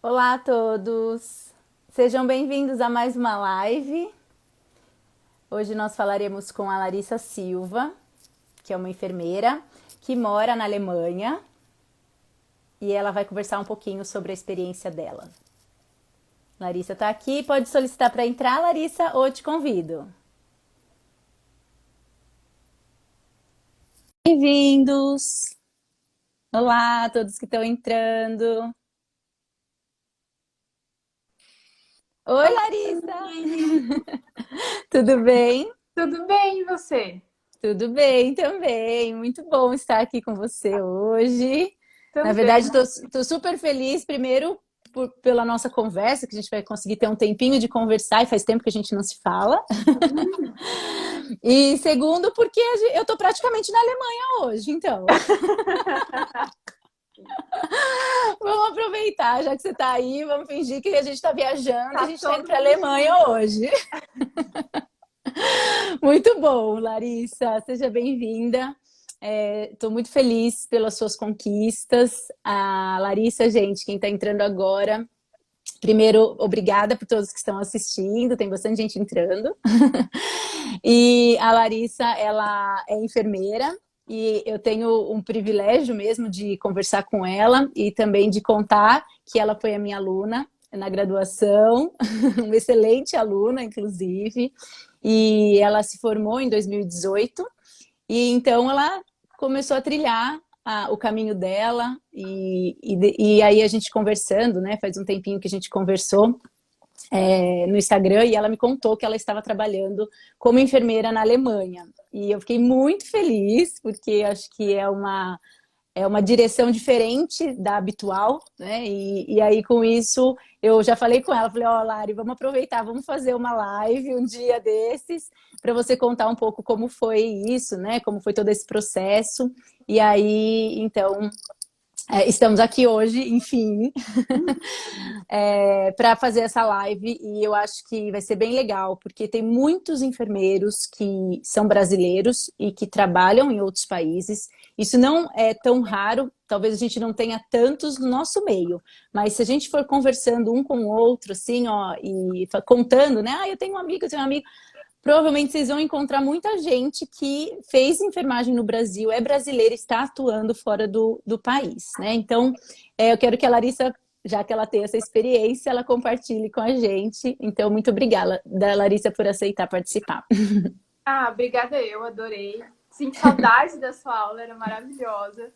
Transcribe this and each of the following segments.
Olá a todos! Sejam bem-vindos a mais uma live. Hoje nós falaremos com a Larissa Silva, que é uma enfermeira que mora na Alemanha e ela vai conversar um pouquinho sobre a experiência dela. Larissa está aqui, pode solicitar para entrar, Larissa, ou te convido. Bem-vindos! Olá a todos que estão entrando. Oi, Olá, Larissa! Aline. Tudo bem? Tudo bem, e você? Tudo bem também. Muito bom estar aqui com você hoje. Na Também. verdade, estou super feliz, primeiro, pela nossa conversa, que a gente vai conseguir ter um tempinho de conversar, e faz tempo que a gente não se fala. Hum. E segundo, porque eu estou praticamente na Alemanha hoje, então vamos aproveitar, já que você está aí, vamos fingir que a gente está viajando e a Tá gente está indo todo para a mundo Alemanha junto. hoje. Muito bom, Larissa, seja bem-vinda. Estou muito feliz pelas suas conquistas. A Larissa, gente, quem está entrando agora, primeiro, obrigada por todos que estão assistindo, tem bastante gente entrando. E a Larissa, ela é enfermeira e eu tenho um privilégio mesmo de conversar com ela e também de contar que ela foi a minha aluna na graduação, uma excelente aluna, inclusive, e ela se formou em 2018 e então ela começou a trilhar o caminho dela e aí a gente conversando, né? Faz um tempinho que a gente conversou no Instagram e ela me contou que ela estava trabalhando como enfermeira na Alemanha. E eu fiquei muito feliz, porque acho que é uma direção diferente da habitual, né? E aí, com isso, eu já falei com ela, falei, ó, Lari, vamos aproveitar, vamos fazer uma live um dia desses, para você contar um pouco como foi isso, né? Como foi todo esse processo. E aí, então, estamos aqui hoje, enfim, para fazer essa live e eu acho que vai ser bem legal, porque tem muitos enfermeiros que são brasileiros e que trabalham em outros países. Isso não é tão raro, talvez a gente não tenha tantos no nosso meio, mas se a gente for conversando um com o outro, assim, ó, e contando, né? Ah, eu tenho um amigo. Provavelmente vocês vão encontrar muita gente que fez enfermagem no Brasil, é brasileira, está atuando fora do país, né? Então, eu quero que a Larissa, já que ela tem essa experiência, ela compartilhe com a gente. Então, muito obrigada, Larissa, por aceitar participar. Ah, obrigada, eu adorei. Sinto saudade da sua aula, era maravilhosa.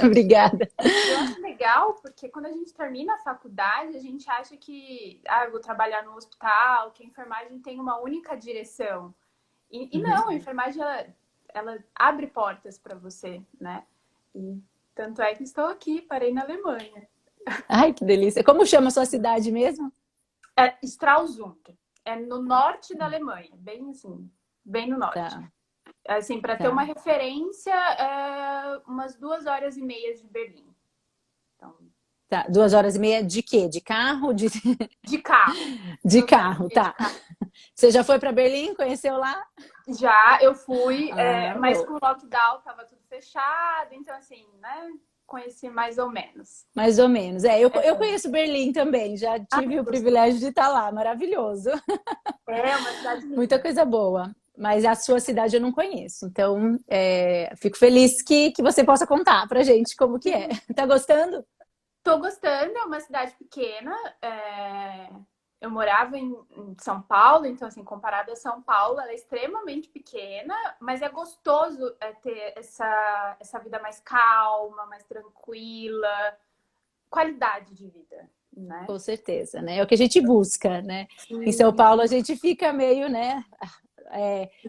Obrigada. E eu acho legal porque quando a gente termina a faculdade, a gente acha que eu vou trabalhar no hospital, que a enfermagem tem uma única direção. E não, a enfermagem ela abre portas para você, né? E tanto é que estou aqui, parei na Alemanha. Ai, que delícia. Como chama a sua cidade mesmo? É Stralsund. É no norte da Alemanha, bem assim, bem no norte. Tá, Assim, para ter uma tá. referência, umas 2 horas e meia de Berlim. Então, Tá, 2 horas e meia de quê? De carro? de carro. De Duas horas e carro, meia de tá. carro. Você já foi para Berlim? Conheceu lá? Já eu fui, Ah, mas boa. com o lockdown tava tudo fechado, então assim, né? Conheci mais ou menos. Mais ou menos. Eu conheço Berlim também, já Ah, tive o gostou. privilégio de estar lá, maravilhoso. É uma cidade Muita linda. coisa boa. Mas a sua cidade eu não conheço. Então, fico feliz que você possa contar pra gente como que é. Tá gostando? Tô gostando, é uma cidade pequena. Eu morava em São Paulo, então, assim, comparado a São Paulo, ela é extremamente pequena, mas é gostoso ter essa vida mais calma, mais tranquila, qualidade de vida, né? Com certeza, né? É o que a gente busca, né? Em São Sim, Paulo a gente fica meio, né?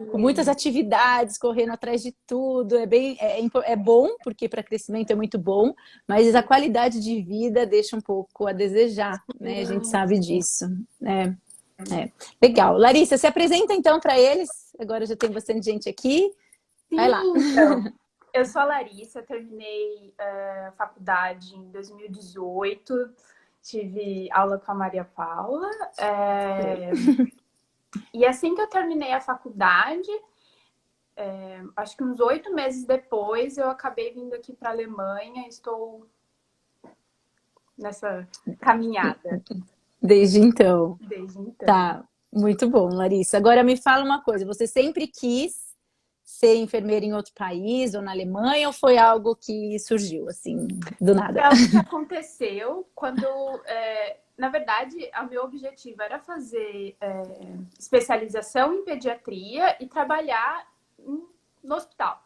Com muitas sim. atividades, correndo atrás de tudo, é bom, porque para crescimento é muito bom, mas a qualidade de vida deixa um pouco a desejar, né? A gente sabe disso, né? Legal. Larissa, se apresenta então para eles. Agora já tem bastante gente aqui. Vai lá. Sim, então. Eu sou a Larissa, terminei a faculdade em 2018, tive aula com a Maria Paula. Sei. é, E assim que eu terminei a faculdade, acho que uns 8 meses depois, eu acabei vindo aqui para a Alemanha. Estou nessa caminhada Desde então. desde então. Tá, muito bom, Larissa. Agora me fala uma coisa, você sempre quis ser enfermeira em outro país ou na Alemanha ou foi algo que surgiu assim, do nada? É algo que aconteceu quando, na verdade, o meu objetivo era fazer especialização em pediatria e trabalhar no hospital.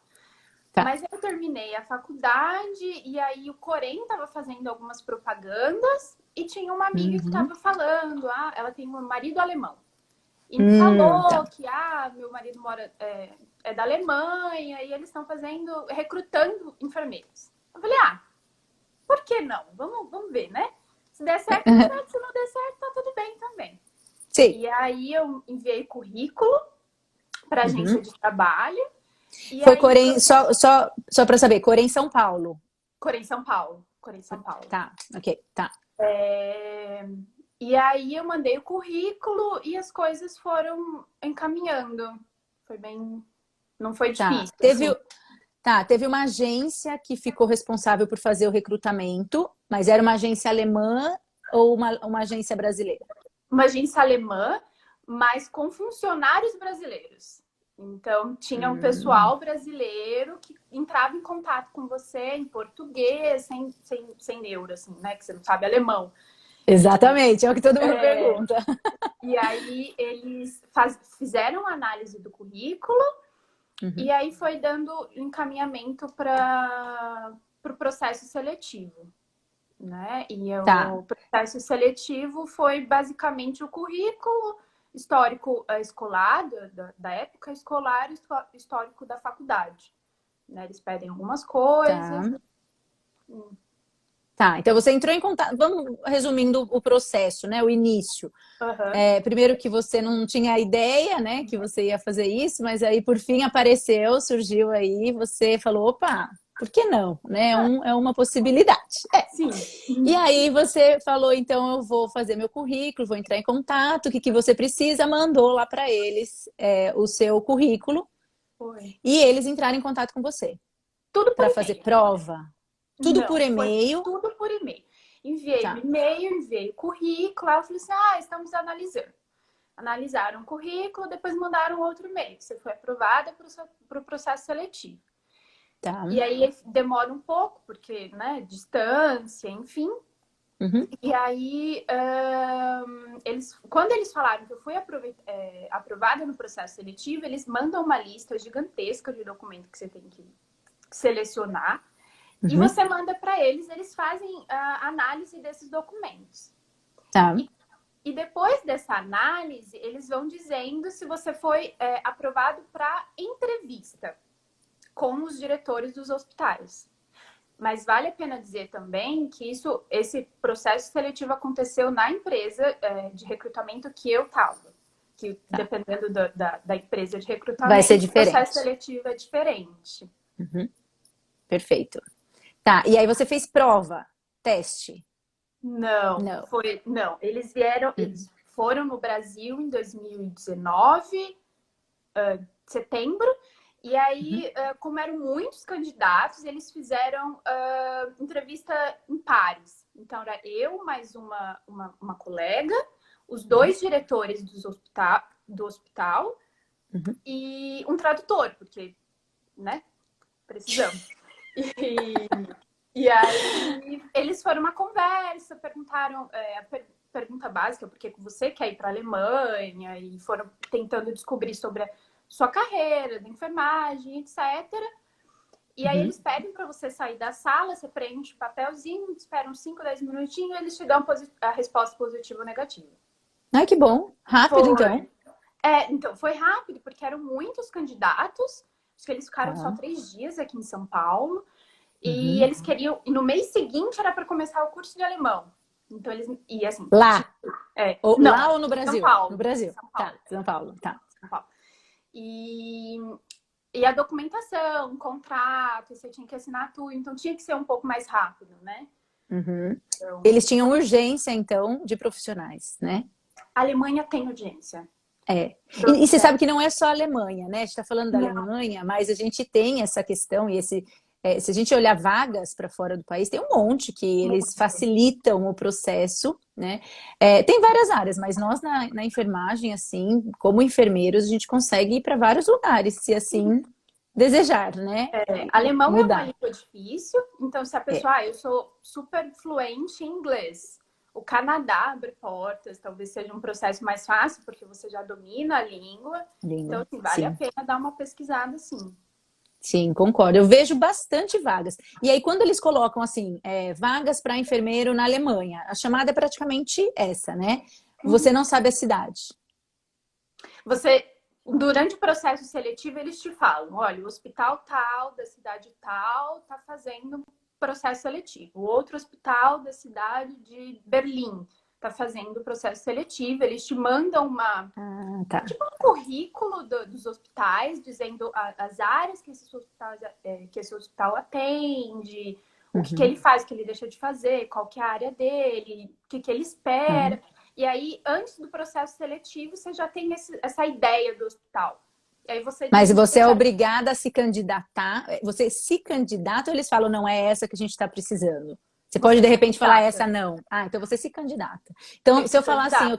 Tá. Mas eu terminei a faculdade e aí o Corém estava fazendo algumas propagandas e tinha uma amiga que estava falando, ela tem um marido alemão. E me falou Tá. que meu marido mora é da Alemanha e eles estão recrutando enfermeiros. Eu falei, por que não? Vamos ver, né? Se der certo, tá certo. Se não der certo, tá tudo bem também. Sim. E aí eu enviei currículo para agência de trabalho. E Foi aí, Corém, só para saber, Corém São Paulo. Corém São Paulo. Corém São Paulo. Tá, ok, tá. E aí eu mandei o currículo e as coisas foram encaminhando. Foi bem... Não foi difícil. Teve uma agência que ficou responsável por fazer o recrutamento, mas era uma agência alemã ou uma agência brasileira? Uma agência alemã, mas com funcionários brasileiros. Então, tinha um pessoal brasileiro que entrava em contato com você em português, sem neuro, assim, né? Que você não sabe alemão. Exatamente, é o que todo mundo pergunta. E aí, eles fizeram a análise do currículo e aí foi dando encaminhamento para o processo seletivo. Né? E o processo seletivo foi basicamente o currículo, histórico escolar, da época escolar, histórico da faculdade. Né? Eles pedem algumas coisas. Tá, então você entrou em contato. Vamos resumindo o processo, né? O início. Primeiro que você não tinha ideia, né? Que você ia fazer isso, mas aí por fim apareceu, surgiu aí, você falou, opa, por que não? Né? É uma possibilidade. Sim. E aí você falou, então eu vou fazer meu currículo, vou entrar em contato, o que você precisa, mandou lá para eles o seu currículo. Foi. E eles entraram em contato com você. Tudo para fazer prova. Tudo não, por e-mail. Tudo por e-mail. Enviei o e-mail, enviei o currículo, ela falou assim, estamos analisando. Analisaram o currículo, depois mandaram outro e-mail. Você foi aprovada para o processo seletivo. E aí demora um pouco, porque, né, distância, enfim. E aí, quando eles falaram que eu fui aprovada no processo seletivo, eles mandam uma lista gigantesca de documentos que você tem que selecionar. E você manda para eles, eles fazem a análise desses documentos. E depois dessa análise, eles vão dizendo se você foi aprovado para entrevista com os diretores dos hospitais. Mas vale a pena dizer também que esse processo seletivo aconteceu na empresa de recrutamento que eu estava. Que dependendo da empresa de recrutamento, vai ser diferente. O processo seletivo é diferente. Perfeito. Tá, e aí você fez prova, teste? Não. Eles foram no Brasil em 2019, setembro. E aí, como eram muitos candidatos, eles fizeram entrevista em pares. Então, era eu mais uma colega, os dois diretores do hospital e um tradutor, porque, né, precisamos. E aí, eles foram uma conversa, perguntaram pergunta básica, porque você quer ir para a Alemanha, e foram tentando descobrir sobre a sua carreira, da enfermagem, etc. E aí eles pedem para você sair da sala, você preenche o papelzinho, espera uns 5, 10 minutinhos e eles te dão a resposta positiva ou negativa. Ai, que bom. Rápido, então. Então, foi rápido, porque eram muitos candidatos. Acho que eles ficaram só 3 dias aqui em São Paulo. E eles queriam... E no mês seguinte era para começar o curso de alemão. Então, eles... E assim... Lá? Não, lá ou no Brasil? São Paulo. No Brasil. São Paulo. São Paulo. São Paulo. E a documentação, contrato, você tinha que assinar tudo. Então, tinha que ser um pouco mais rápido, né? Então... Eles tinham urgência, então, de profissionais, né? A Alemanha tem urgência. E você sabe que não é só a Alemanha, né? A gente está falando da Alemanha, mas a gente tem essa questão e se a gente olhar vagas para fora do país, tem um monte que eles facilitam o processo, né? Tem várias áreas, mas nós na enfermagem, assim, como enfermeiros, a gente consegue ir para vários lugares, se assim desejar, né? Alemão é uma Mudar. língua difícil, então se a pessoa, eu sou super fluente em inglês. O Canadá abre portas, talvez seja um processo mais fácil, porque você já domina a língua. Então, assim, vale a Sim. pena dar uma pesquisada, sim. Sim, concordo. Eu vejo bastante vagas. E aí, quando eles colocam assim, vagas para enfermeiro na Alemanha, a chamada é praticamente essa, né? Você não sabe a cidade. Durante o processo seletivo, eles te falam, olha, o hospital tal, da cidade tal, está fazendo processo seletivo. O outro hospital da cidade de Berlim está fazendo processo seletivo. Eles te mandam Tá. tipo um currículo dos hospitais, dizendo as áreas que esse hospital atende, o que ele faz, o que ele deixa de fazer, qual que é a área dele, o que ele espera. E aí, antes do processo seletivo, você já tem essa ideia do hospital. E aí Mas você é obrigada a se candidatar. Você se candidata ou eles falam, não é essa que a gente está precisando? Você pode, de repente, falar essa não. Então você se candidata. Então, se eu falar assim,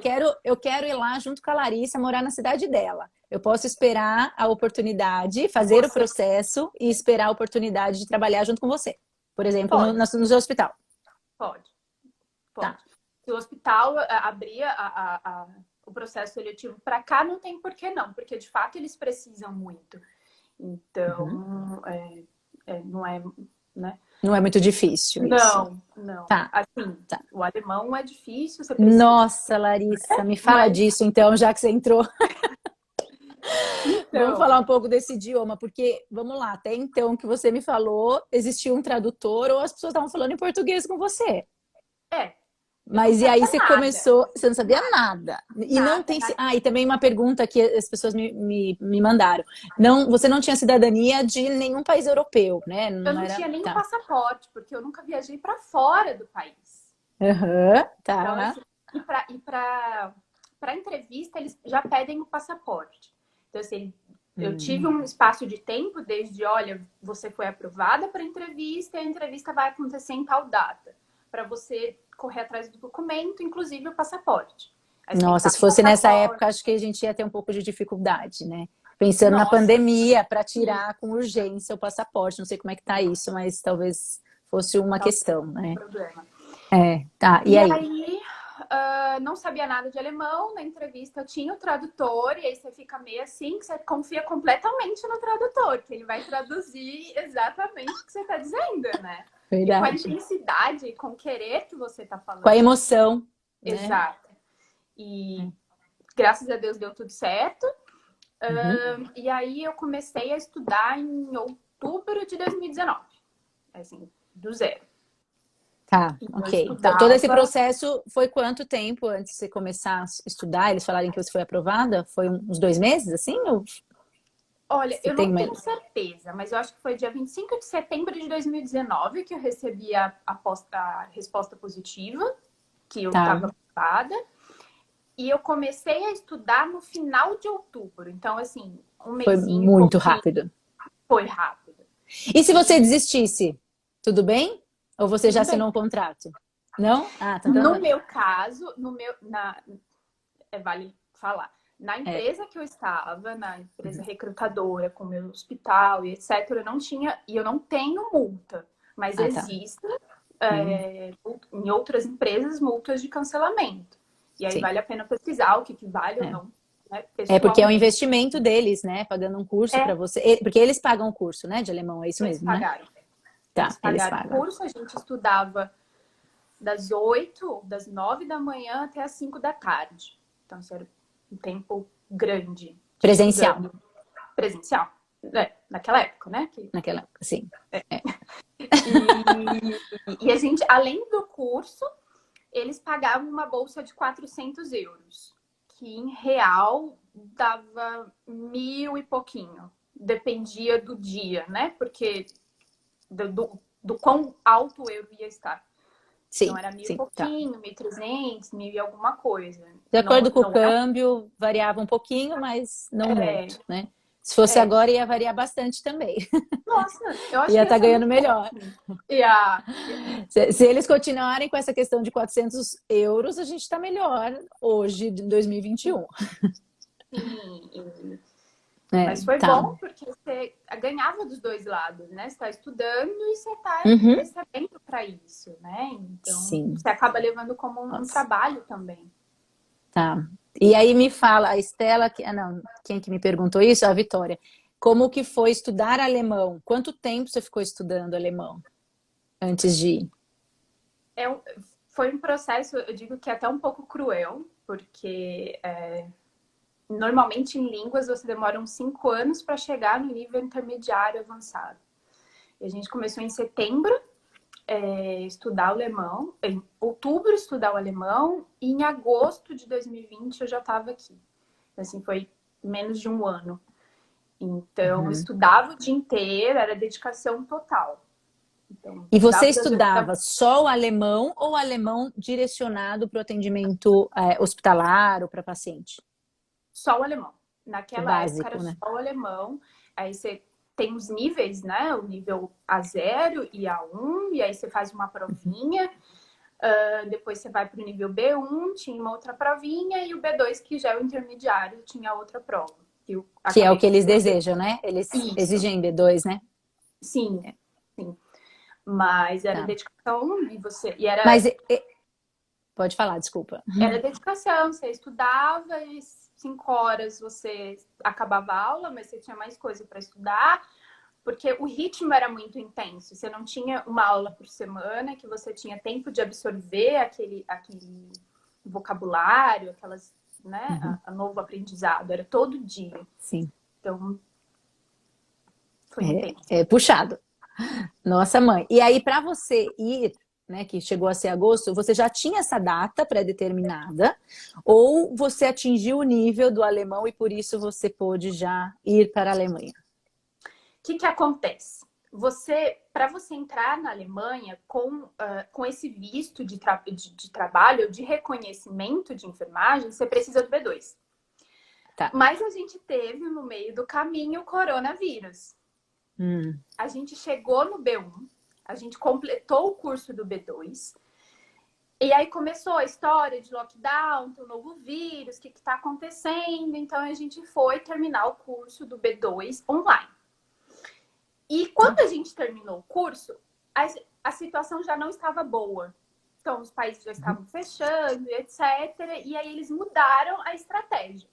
eu quero ir lá junto com a Larissa, morar na cidade dela. Eu posso esperar a oportunidade, fazer o processo e esperar a oportunidade de trabalhar junto com você. Por exemplo, no seu hospital. Pode. Tá. Se o hospital abrir o processo seletivo para cá, não tem por que não, porque de fato eles precisam muito. Então, não é, né? Não é muito difícil isso. Não. Tá. Assim, tá. O alemão é difícil, você precisa... Nossa, Larissa, me fala disso então, já que você entrou. Então... Vamos falar um pouco desse idioma, porque, vamos lá, até então que você me falou, existia um tradutor ou as pessoas estavam falando em português com você. Mas e aí você começou, você não sabia nada. E não tem. E também uma pergunta que as pessoas me mandaram. Você não tinha cidadania de nenhum país europeu, né? Eu não tinha nem passaporte, porque eu nunca viajei para fora do país. Tá. Então, assim, e para entrevista, eles já pedem o passaporte. Então, assim, eu tive um espaço de tempo desde, olha, você foi aprovada para entrevista e a entrevista vai acontecer em tal data. Para você correr atrás do documento, inclusive o passaporte. Nossa, se fosse nessa época, acho que a gente ia ter um pouco de dificuldade, né? Pensando na pandemia, para tirar com urgência o passaporte. Não sei como é que tá isso, mas talvez fosse uma questão, né? Problema. Tá. E aí? Não sabia nada de alemão, na entrevista tinha o tradutor, e aí você fica meio assim, que você confia completamente no tradutor, que ele vai traduzir exatamente o que você está dizendo, né? Verdade. E com a intensidade, com o querer que você está falando. Com a emoção. Exato. Né? E graças a Deus deu tudo certo. E aí eu comecei a estudar em outubro de 2019. Assim, do zero. Tá, ok. Então, todo esse processo foi quanto tempo antes de você começar a estudar? Eles falarem que você foi aprovada? Foi uns 2 meses, assim? Ou... Olha, eu não tenho certeza, mas eu acho que foi dia 25 de setembro de 2019 que eu recebi a resposta positiva, que eu estava aprovada. E eu comecei a estudar no final de outubro. Então, assim, um mês. Foi muito rápido. Foi rápido. E se você desistisse, tudo bem? Ou você já assinou um contrato? Não? No meu caso, vale falar. Na empresa que eu estava, na empresa recrutadora, com o meu hospital e etc., eu não tenho multa. Mas existem, em outras empresas, multas de cancelamento. E aí vale a pena pesquisar o que vale ou não. Né, porque é um investimento deles, né? Pagando um curso para você. Porque eles pagam o curso, né? De alemão, é isso mesmo, né? Eles pagaram o curso, a gente estudava das 9 da manhã até as 5 da tarde. Então, isso era um tempo grande. Presencial. Presencial. Naquela época, né? Naquela época, sim. E a gente, além do curso, eles pagavam uma bolsa de 400 euros, que em real dava 1.000 e pouquinho. Dependia do dia, né? Porque do quão alto eu ia estar. Sim, então era 1.000 e pouquinho, 1.300, 1.000 e alguma coisa. De acordo com o câmbio, variava um pouquinho, mas não muito, né? Se fosse agora, ia variar bastante também. Nossa, eu acho Ia que estar ganhando melhor. Yeah. Se eles continuarem com essa questão de 400 euros, a gente está melhor hoje, em 2021. Sim, É, mas foi tá. bom porque você ganhava dos dois lados, né? Você está estudando e você está Uhum. recebendo para isso, né? Então, Sim. você acaba levando como um Nossa. trabalho também. Tá. E aí me fala, a Estela, não, quem que me perguntou isso? A Vitória. Como que foi estudar alemão? Quanto tempo você ficou estudando alemão antes de ir? Foi um processo, eu digo que é até um pouco cruel, porque normalmente em línguas você demora uns 5 anos para chegar no nível intermediário avançado. E a gente começou em setembro estudar o alemão, em outubro estudar o alemão, e em agosto de 2020 eu já estava aqui. Assim, foi menos de um ano. Então, eu estudava o dia inteiro, era dedicação total. Então, E você dava pra ver estudava só o alemão ou alemão direcionado para o atendimento hospitalar ou para paciente? só o alemão. O Naquela época era básico, né? só o alemão. Aí você tem os níveis, né? O nível A0 e A1, e aí você faz uma provinha. Depois você vai para o nível B1, tinha uma outra provinha, e o B2, que já é o intermediário, tinha outra prova. Que é o que eles desejam, né? Eles Isso, exigem B2, né? sim, sim. Mas era Tá. dedicação e você. E Mas pode falar, desculpa. era dedicação, você estudava e 5 horas você acabava a aula, mas você tinha mais coisa para estudar, porque o ritmo era muito intenso. Você não tinha uma aula por semana que você tinha tempo de absorver aquele vocabulário, aquelas, né, a novo aprendizado. Era todo dia. Sim. Então, foi intenso. É puxado. Nossa, mãe. E aí, para você ir, né, que chegou a ser agosto, você já tinha essa data pré-determinada? Ou você atingiu o nível do alemão e por isso você pôde já ir para a Alemanha? O que acontece? Para você entrar na Alemanha com esse visto de trabalho, de reconhecimento de enfermagem, você precisa do B2. Tá. Mas a gente teve no meio do caminho o coronavírus. A gente chegou no B1, a gente completou o curso do B2, e aí começou a história de lockdown, do novo vírus, o que está acontecendo. Então a gente foi terminar o curso do B2 online. E quando a gente terminou o curso, a situação já não estava boa. Então, os países já estavam fechando, etc. E aí eles mudaram a estratégia.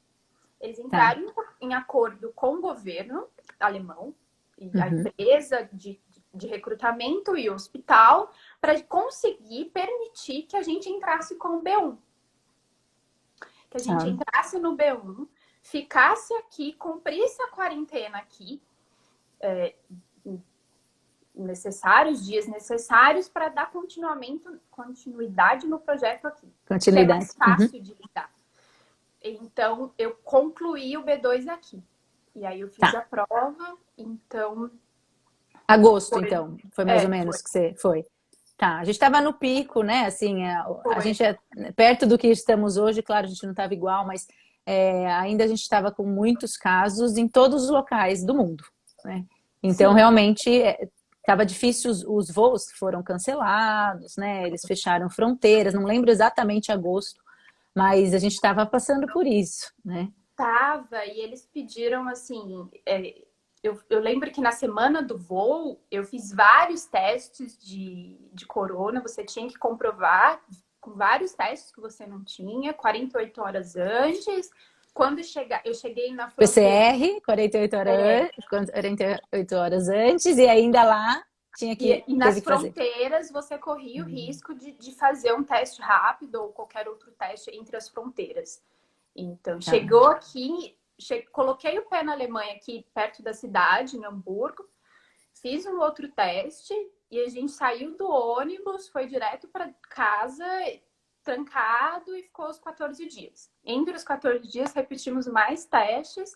Eles entraram em acordo com o governo alemão e a empresa de recrutamento e o hospital para conseguir permitir que a gente entrasse com o B1. Que a gente entrasse no B1, ficasse aqui, cumprisse a quarentena aqui, dias necessários para dar continuidade no projeto aqui. Continuidade. Que é mais fácil de lidar. Então, eu concluí o B2 aqui. E aí eu fiz a prova, então... Agosto, então. Foi mais ou menos foi. que você foi. Tá, a gente estava no pico, né? Assim, a gente é perto do que estamos hoje, claro, a gente não estava igual, mas ainda a gente estava com muitos casos em todos os locais do mundo, né? Então, realmente, estava difícil, os voos foram cancelados, né? Eles fecharam fronteiras, não lembro exatamente agosto, mas a gente estava passando por isso, né? E eles pediram, assim... Eu lembro que na semana do voo, eu fiz vários testes de corona. Você tinha que comprovar com vários testes que você não tinha, 48 horas antes. Quando eu cheguei na fronteira... PCR, 48 horas antes, e ainda lá tinha que, E nas teve que fazer. fronteiras, você corria o risco de fazer um teste rápido ou qualquer outro teste entre as fronteiras. Então, chegou aqui... Coloquei o pé na Alemanha, aqui perto da cidade, em Hamburgo, fiz um outro teste e a gente saiu do ônibus, foi direto para casa, trancado, e ficou os 14 dias. Entre os 14 dias, repetimos mais testes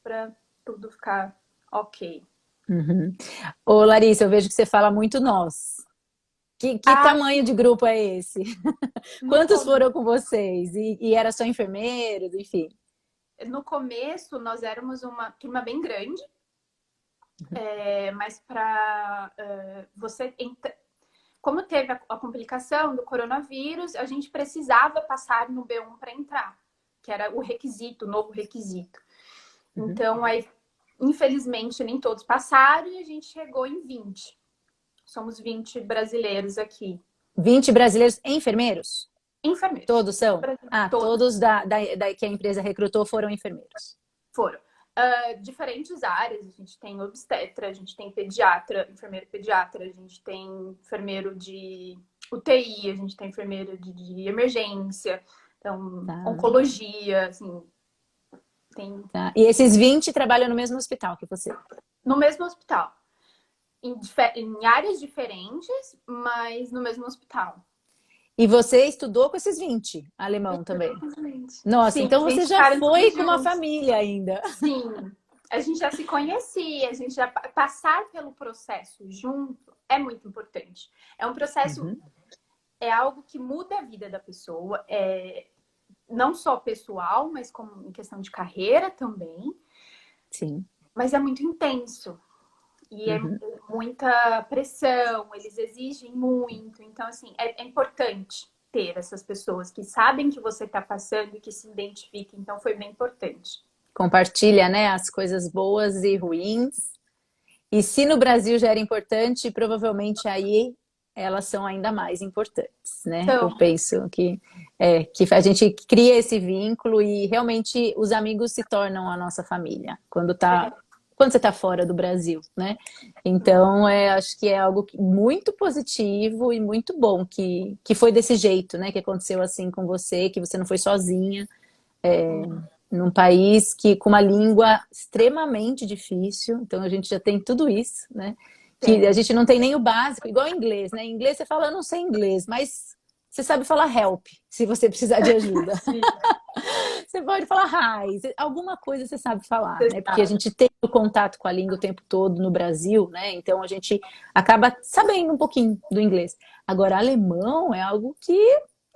para tudo ficar ok. Ô, Larissa, eu vejo que você fala muito nós. Que tamanho de grupo é esse? Quantos foram com vocês? E era só enfermeiros, enfim? no começo nós éramos uma turma bem grande, mas para você... Como teve a complicação do coronavírus, a gente precisava passar no B1 para entrar, que era o requisito, o novo requisito. Então, aí, infelizmente, nem todos passaram e a gente chegou em 20. Somos 20 brasileiros aqui. 20 brasileiros enfermeiros? Enfermeiros. Todos são? Todos que a empresa recrutou foram enfermeiros? Foram. Diferentes áreas, a gente tem obstetra, a gente tem pediatra, enfermeiro pediatra, a gente tem enfermeiro de UTI, a gente tem enfermeiro de emergência, então, oncologia, assim, tem... E esses 20 trabalham no mesmo hospital que você? No mesmo hospital. Em áreas diferentes, mas no mesmo hospital. E você estudou com esses 20, alemão também? Nossa, sim, então você já foi com uma família ainda. Sim, a gente já se conhecia, a gente já passar pelo processo junto é muito importante. É um processo, é algo que muda a vida da pessoa, não só pessoal, mas como em questão de carreira também. Sim. Mas é muito intenso. E é muita pressão, eles exigem muito. Então, assim, é importante ter essas pessoas que sabem que você está passando e que se identifiquem. Então, foi bem importante. Compartilha, né, as coisas boas e ruins. E se no Brasil já era importante, provavelmente aí elas são ainda mais importantes, né? Então, eu penso que a gente cria esse vínculo e realmente os amigos se tornam a nossa família quando você está fora do Brasil, né? Então, acho que é algo muito positivo e muito bom que foi desse jeito, né? Que aconteceu assim com você, que você não foi sozinha, num país com uma língua extremamente difícil. Então, a gente já tem tudo isso, né? Que a gente não tem nem o básico, igual inglês, né? Em inglês você fala, eu não sei inglês, mas você sabe falar help, se você precisar de ajuda. Você pode falar hi, alguma coisa você sabe falar, né? Porque a gente tem o contato com a língua o tempo todo no Brasil, né? Então a gente acaba sabendo um pouquinho do inglês. Agora, alemão é algo que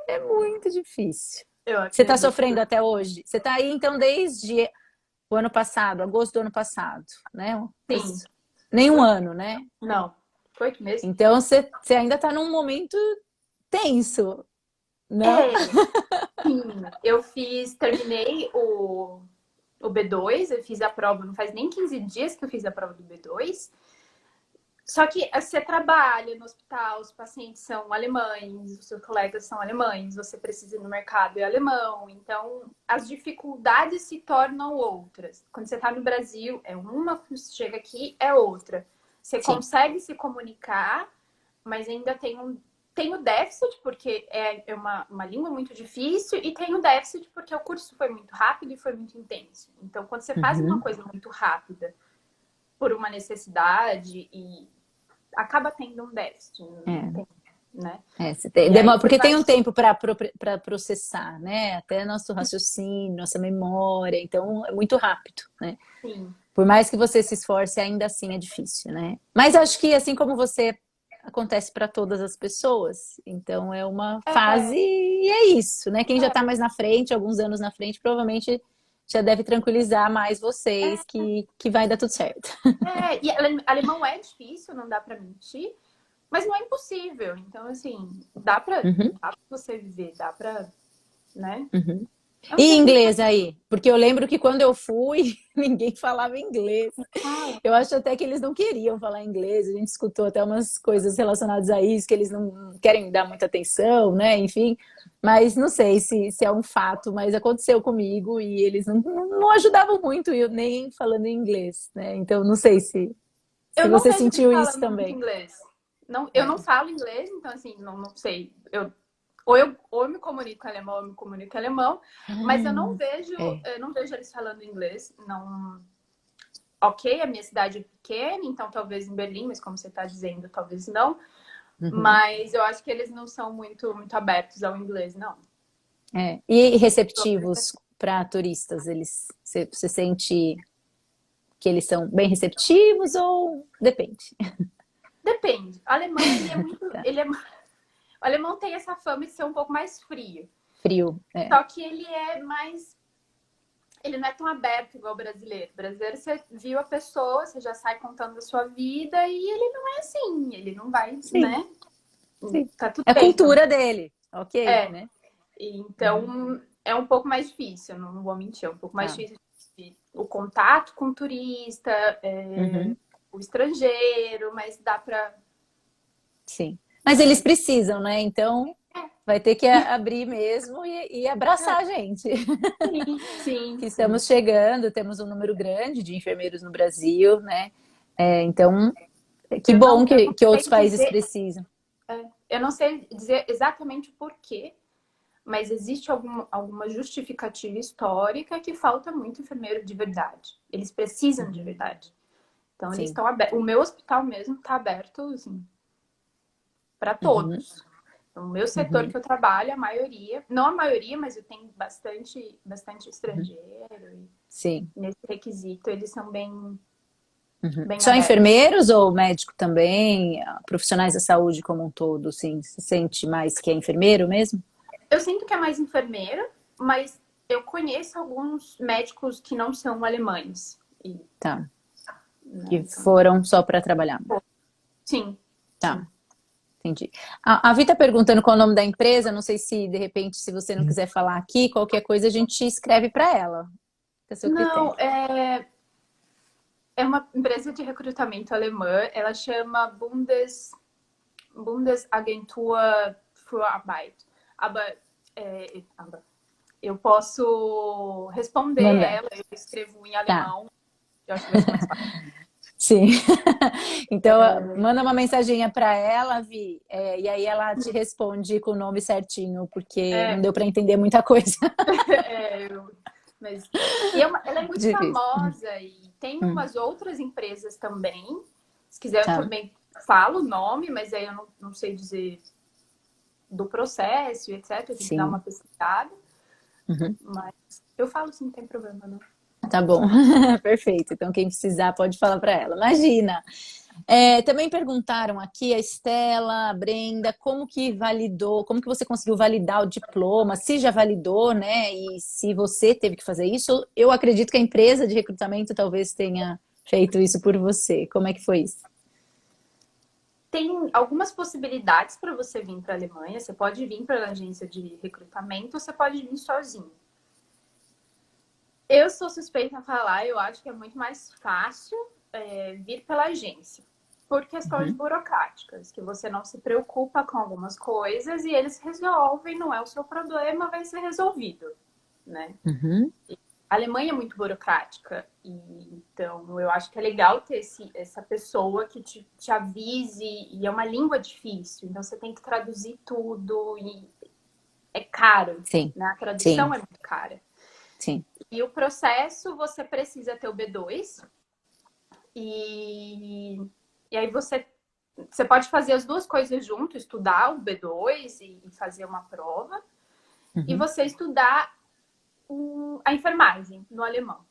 é muito difícil. Você está sofrendo até hoje? Você está aí, então, desde o ano passado, agosto do ano passado, né? Sim. Nem um ano, né? Não, foi 8 meses. Então você ainda está num momento tenso, não? Sim, terminei o B2, eu fiz a prova, não faz nem 15 dias que eu fiz a prova do B2. Só que você trabalha no hospital, os pacientes são alemães, os seus colegas são alemães, você precisa ir no mercado é alemão, então as dificuldades se tornam outras. Quando você está no Brasil, é uma, quando você chega aqui, é outra. Você consegue se comunicar, mas ainda tem o déficit, porque é uma língua muito difícil, e tem o déficit porque o curso foi muito rápido e foi muito intenso. Então, quando você faz uma coisa muito rápida por uma necessidade, e acaba tendo um déficit, né? Porque tem um tempo para processar, né? Até nosso raciocínio, nossa memória, então é muito rápido, né? Sim. Por mais que você se esforce, ainda assim é difícil, né? Mas acho que assim como você, acontece para todas as pessoas. Então é uma fase e é isso, né? Quem já está mais na frente, alguns anos na frente, provavelmente já deve tranquilizar mais vocês que vai dar tudo certo. E alemão é difícil, não dá para mentir, mas não é impossível. Então, assim, dá para você viver, dá para, né? E inglês aí? Porque eu lembro que quando eu fui, ninguém falava inglês. Eu acho até que eles não queriam falar inglês. A gente escutou até umas coisas relacionadas a isso, que eles não querem dar muita atenção, né? Enfim, mas não sei se é um fato, mas aconteceu comigo e eles não ajudavam muito, eu nem falando inglês, né? Então não sei se você sentiu isso também. Inglês. Não, eu não falo inglês, então assim, não sei. Ou eu me comunico em alemão, eu me comunico em alemão, mas eu não vejo eles falando inglês. Não. Ok, a minha cidade é pequena, então talvez em Berlim, mas como você está dizendo, talvez não. Mas eu acho que eles não são muito, muito abertos ao inglês, não. E receptivos para turistas? Você sente que eles são bem receptivos ou depende? Depende. O alemão, ele é muito... O alemão tem essa fama de ser um pouco mais frio. Frio, Só que ele é mais... ele não é tão aberto igual o brasileiro. O brasileiro, você viu a pessoa, você já sai contando a sua vida e ele não é assim, ele não vai, Sim, né? sim. Tá tudo É a bem também. cultura dele, ok, É, né? então é um pouco mais difícil, não vou mentir, é um pouco mais Tá. difícil o contato com o turista, Uhum, o estrangeiro, mas dá pra. sim. Mas eles precisam, né? Então É, vai ter que abrir mesmo e abraçar a gente. sim, sim, Que sim. estamos chegando, temos um número grande de enfermeiros no Brasil, né? Então, que bom Eu não que outros sei países dizer, precisam. eu não sei dizer exatamente o porquê, mas existe alguma justificativa histórica que falta muito enfermeiro de verdade. Eles precisam de Uhum, verdade. Então, eles sim. estão abertos. O meu hospital mesmo está aberto, assim, para Uhum, todos. Então, o meu setor uhum, que eu trabalho, a maioria, não a maioria, mas eu tenho bastante uhum, estrangeiro. E sim. nesse requisito, eles são Uhum. bem Só abertos. enfermeiros ou médico também? Profissionais da saúde como um todo, sim? Se sente mais que é enfermeiro mesmo? Eu sinto que é mais enfermeira, mas eu conheço alguns médicos que não são alemães. E, Tá. né, Que então, foram só para trabalhar. sim, Tá, sim. entendi. A Vi tá perguntando qual é o nome da empresa. Não sei se, de repente, se você não quiser falar aqui, qualquer coisa a gente escreve para ela. Fica a seu Não, critério. é uma empresa de recrutamento alemã. Ela chama Bundesagentur für Arbeit. Aber eu posso responder Manda. ela, eu escrevo em Tá. alemão, eu acho que vai ser mais fácil. Sim. Então, manda uma mensaginha para ela, Vi, e aí ela te responde com o nome certinho, porque não É, deu para entender muita coisa. é, mas, ela é muito Difícil. famosa e tem Hum, umas outras empresas também. Se quiser, eu tá. também falo o nome, mas aí eu não sei dizer do processo, etc. Eu tenho que dar uma Sim. pesquisada. Uhum. Mas eu falo sim, não tem problema, não. Tá bom. Perfeito. Então, quem precisar pode falar para ela. Imagina. Também perguntaram aqui a Estela, a Brenda, como que validou, como que você conseguiu validar o diploma, se já validou, né? E se você teve que fazer isso, eu acredito que a empresa de recrutamento talvez tenha feito isso por você. Como é que foi isso? Tem algumas possibilidades para você vir para a Alemanha. Você pode vir para a agência de recrutamento, ou você pode vir sozinho. Eu sou suspeita a falar, eu acho que é muito mais fácil vir pela agência, por questões Uhum, burocráticas, que você não se preocupa com algumas coisas e eles resolvem, não é o seu problema, vai ser resolvido, né? uhum, A Alemanha é muito burocrática, e então eu acho que é legal ter essa pessoa que te avise, e é uma língua difícil, então você tem que traduzir tudo, e é caro, sim, né? A sim, tradução é muito cara. sim. E o processo, você precisa ter o B2, e, e aí você pode fazer as duas coisas junto, estudar o B2 e fazer uma prova, e Uhum, você estudar a enfermagem no alemão.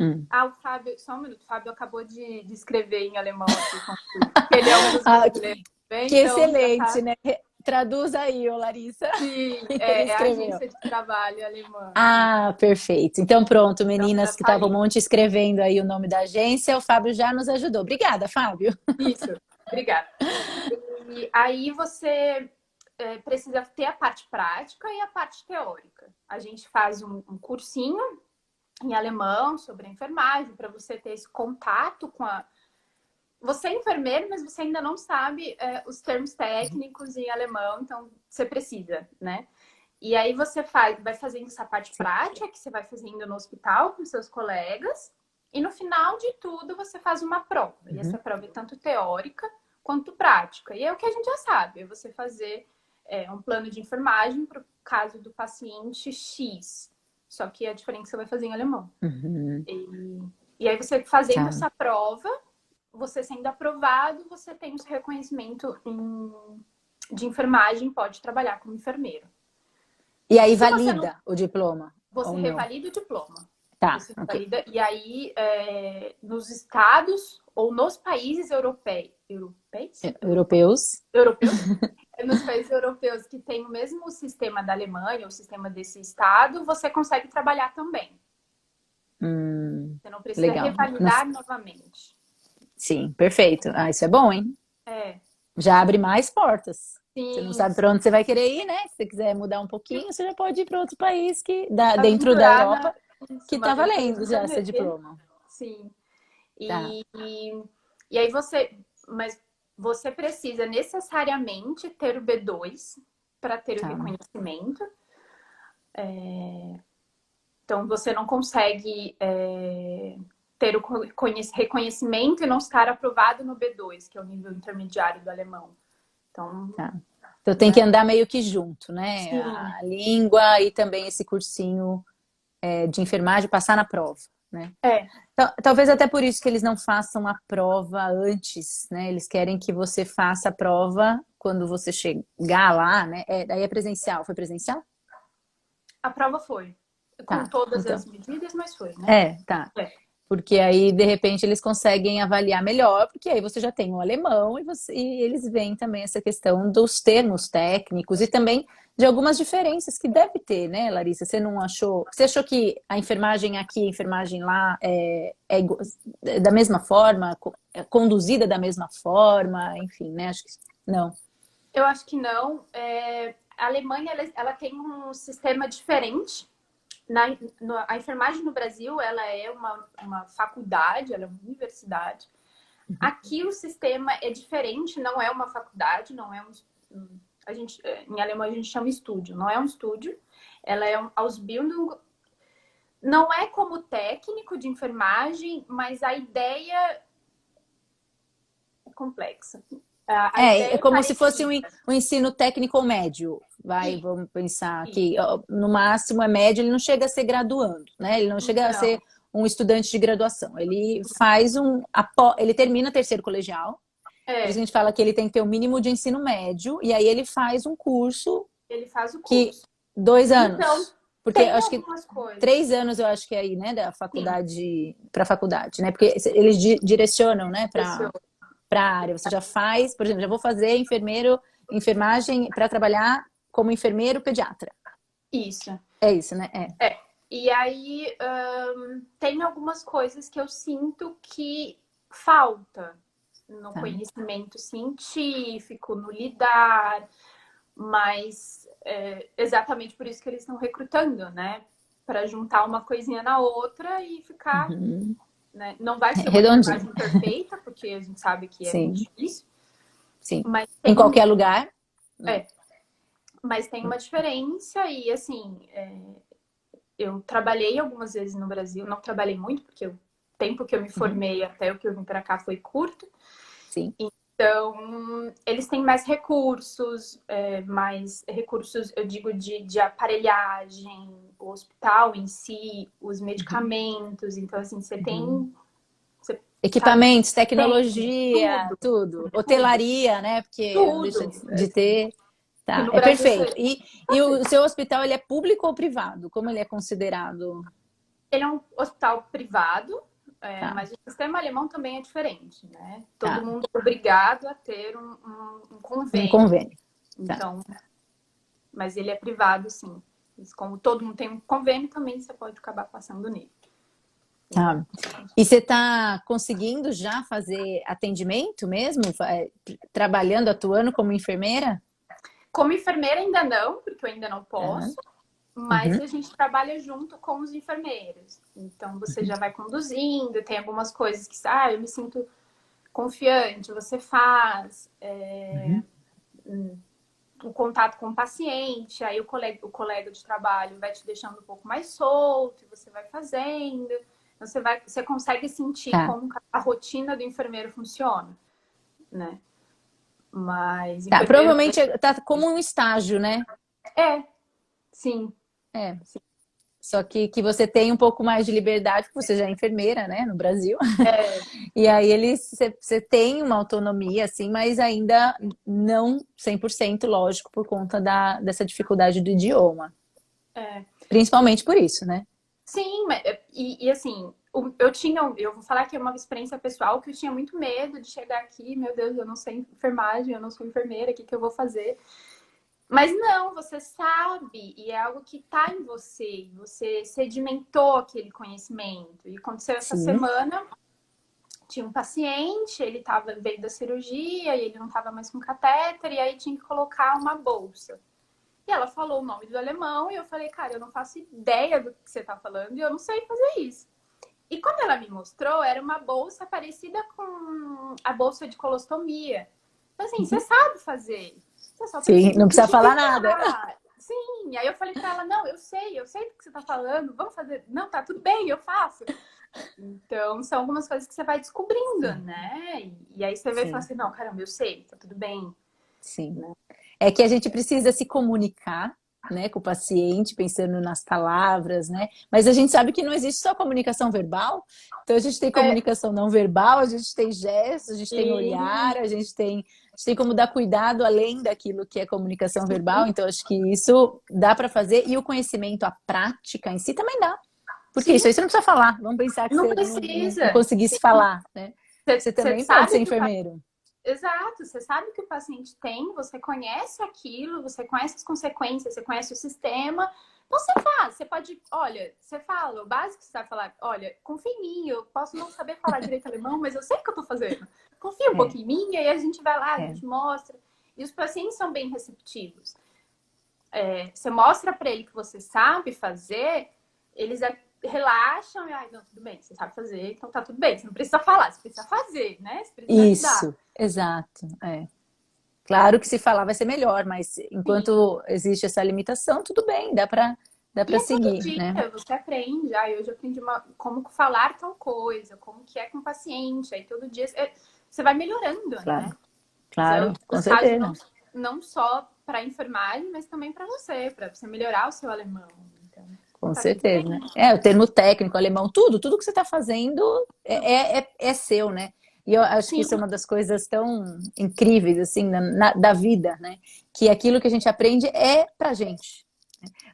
hum. Ah, o Fábio, só um minuto, o Fábio acabou de escrever em alemão aqui contigo. Ele é um dos Ah, brasileiros, né? que Então já excelente, tá. né? Traduz aí, ô Larissa, Sim, o que ele é a escreveu. agência de trabalho alemã. Ah, perfeito. Então, pronto, Então já meninas que tá estavam um aí. monte escrevendo aí o nome da agência, o Fábio já nos ajudou. Obrigada, Fábio. Isso, obrigada. E aí você precisa ter a parte prática e a parte teórica. A gente faz um cursinho em alemão sobre a enfermagem para você ter esse contato com a. Você é enfermeiro, mas você ainda não sabe os termos técnicos em alemão, então você precisa, né? E aí você vai fazendo essa parte Sim. prática que você vai fazendo no hospital com seus colegas, e no final de tudo você faz uma prova. E essa Uhum, prova é tanto teórica quanto prática. E é o que a gente já sabe, é você fazer um plano de enfermagem para o caso do paciente X. Só que a diferença você vai fazer em alemão. uhum, E aí você fazendo tá. essa prova, você sendo aprovado, você tem o seu reconhecimento de enfermagem, pode trabalhar como enfermeiro. E aí Se você não valida o diploma Você ou não? revalida o diploma. Tá, Você ok. revalida, e aí, nos estados ou nos países Europeus? europeus, nos países europeus que tem o mesmo sistema da Alemanha, o sistema desse estado, você consegue trabalhar também. Você não precisa Legal. revalidar novamente. Sim, perfeito. Ah, isso é bom, hein? É, Já abre mais portas. Você não sim, sabe para onde você vai querer ir, né? Se você quiser mudar um pouquinho, você já pode ir para outro país dentro da aventurar Europa isso, que uma tá aventura valendo já esse diferente. diploma. Sim. Tá, E aí mas você precisa necessariamente ter o B2 para ter o tá, reconhecimento. Então você não consegue ter o reconhecimento e não estar aprovado no B2, que é o nível intermediário do alemão. Então, tá. Então tem que né? andar meio que junto, né? Sim, A língua e também esse cursinho de enfermagem, passar na prova, né? é, Talvez até por isso que eles não façam a prova antes, né? Eles querem que você faça a prova quando você chegar lá, né? Daí é presencial. Foi presencial? a prova foi. Com Tá. todas Então, as medidas, mas foi, né? tá. É. Porque aí, de repente, eles conseguem avaliar melhor, porque aí você já tem o alemão e eles veem também essa questão dos termos técnicos e também de algumas diferenças que deve ter, né, Larissa? Você não achou? Você achou que a enfermagem aqui, a enfermagem lá é da mesma forma, é conduzida da mesma forma, enfim, né? Acho que não. Eu acho que não. A Alemanha ela tem um sistema diferente. A enfermagem no Brasil ela é uma faculdade, ela é uma universidade. Aqui o sistema é diferente, não é uma faculdade, não é a gente em alemão a gente chama estúdio, não é um estúdio. Ela é Ausbildung, não é como técnico de enfermagem, mas a ideia é complexa. A É ideia é como se fosse parecida. um ensino técnico médio. E, Vamos pensar e aqui, ó, no máximo é médio, ele não chega a ser graduando, né? Ele não chega a ser não, um estudante de graduação. Ele faz ele termina terceiro colegial, por isso a é, gente fala que ele tem que ter o mínimo de ensino médio, e aí ele faz um curso ele faz o que curso. 2 anos. Então, Porque eu tem acho que algumas coisas. 3 anos eu acho que é aí, né, da Sim, faculdade para faculdade, né? Porque eles direcionam, né, pessoa. para a área. Você já faz, por exemplo, já vou fazer enfermagem para trabalhar como enfermeiro pediatra. Isso. É isso, né? É. E aí, tem algumas coisas que eu sinto que falta no Tá. conhecimento científico, no lidar, mas exatamente por isso que eles estão recrutando, né? Para juntar uma coisinha na outra e ficar, Uhum. né? Não vai ser uma Redondinho. enfermagem perfeita, porque a gente sabe que é muito Sim, difícil, sim. mas Em tem, qualquer lugar? Não. é, mas tem uma diferença e assim, eu trabalhei algumas vezes no Brasil, não trabalhei muito, porque o tempo que eu me Uhum. formei até o que eu vim para cá foi curto. Sim. Então, eles têm mais recursos, eu digo, de aparelhagem, o hospital em si, os Uhum. medicamentos. Então, assim, Uhum. você sabe, Equipamentos, tem tecnologia, tudo, tudo. tudo, Hotelaria, né? Porque não deixa tudo. de ter. Que Tá, no é Brasil perfeito. você E o seu hospital, ele é público ou privado? Como ele é considerado? Ele é um hospital privado, Tá, mas o sistema alemão também é diferente, né? Todo tá. mundo é obrigado a ter um Um convênio. convênio. Tá. Então, mas ele é privado, sim. Mas como todo mundo tem um convênio, também você pode acabar passando nele. Tá. E você está conseguindo já fazer atendimento mesmo? Trabalhando, atuando como enfermeira? Como enfermeira ainda não, porque eu ainda não Tá. posso, mas Uhum. a gente trabalha junto com os enfermeiros. Então você já vai conduzindo, tem algumas coisas que, eu me sinto confiante, você faz. Uhum. O contato com o paciente, aí o colega de trabalho vai te deixando um pouco mais solto, e você vai fazendo. Então, você consegue sentir Tá. como a rotina do enfermeiro funciona, né? Mas Tá. enfermeiro Provavelmente tá como um estágio, né? é, sim, É. Só que você tem um pouco mais de liberdade, porque você já é enfermeira, né, no Brasil. é, E aí você tem uma autonomia, assim, mas ainda não 100% lógico, por conta dessa dificuldade do idioma. é. Principalmente por isso, né? Sim, e assim, eu vou falar que é uma experiência pessoal que eu tinha muito medo de chegar aqui, meu Deus, eu não sei enfermagem, eu não sou enfermeira, o que eu vou fazer? Mas não, você sabe, e é algo que está em você, você sedimentou aquele conhecimento. E aconteceu essa Sim, semana, tinha um paciente, ele estava veio da cirurgia e ele não estava mais com catéter, e aí tinha que colocar uma bolsa. E ela falou o nome do alemão, e eu falei, cara, eu não faço ideia do que você está falando, e eu não sei fazer isso. E quando ela me mostrou, era uma bolsa parecida com a bolsa de colostomia. Então, assim, você sabe fazer. Você só sim, precisa não precisa falar nada. identificar. Sim, aí eu falei pra ela, não, eu sei do que você tá falando, vamos fazer. Não, tá tudo bem, eu faço. Então, são algumas coisas que você vai descobrindo, Sim, né? E aí você vai falar sim, assim, não, caramba, eu sei, tá tudo bem. sim. É que a gente precisa se comunicar, né, com o paciente, pensando nas palavras, né? Mas a gente sabe que não existe só comunicação verbal. Então a gente tem É, comunicação não verbal, a gente tem gestos, a gente tem olhar, sim, a gente tem como dar cuidado além daquilo que é comunicação verbal. sim, Então acho que isso dá para fazer e o conhecimento, a prática em si também dá. Porque sim, isso aí você não precisa falar. Vamos pensar que não você não precisa. conseguisse Sim. falar, né? Você Você também pode ser sabe que enfermeiro. exato, você sabe o que o paciente tem, você conhece aquilo, você conhece as consequências, você conhece o sistema. Então você faz, você pode, olha, você fala, o básico que você vai falar, olha, confia em mim, eu posso não saber falar direito alemão, mas eu sei o que eu tô fazendo. Confia um É, pouquinho em mim, e aí a gente vai lá, a é. gente mostra. E os pacientes são bem receptivos. Você mostra para ele que você sabe fazer, eles relaxam e, ai, não, tudo bem, você sabe fazer, então tá tudo bem. Você não precisa falar, você precisa fazer, né? Você precisa ajudar. Isso, exato. É. Claro que se falar vai ser melhor, mas Sim. enquanto existe essa limitação, tudo bem, dá E para é todo seguir, né? dia, você aprende. Ah, eu hoje aprendi como falar tal coisa, como que é com o paciente. Aí todo dia você vai melhorando, Claro, né? Isso é claro, o com estágio não, certeza, não só para a enfermagem, mas também para você melhorar o seu alemão. Então, com tá tudo bem. certeza. Né? É, o termo técnico, alemão, tudo que você está fazendo é seu, né? E eu acho que Sim, isso é uma das coisas tão incríveis, assim, da vida, né? Que aquilo que a gente aprende é pra gente.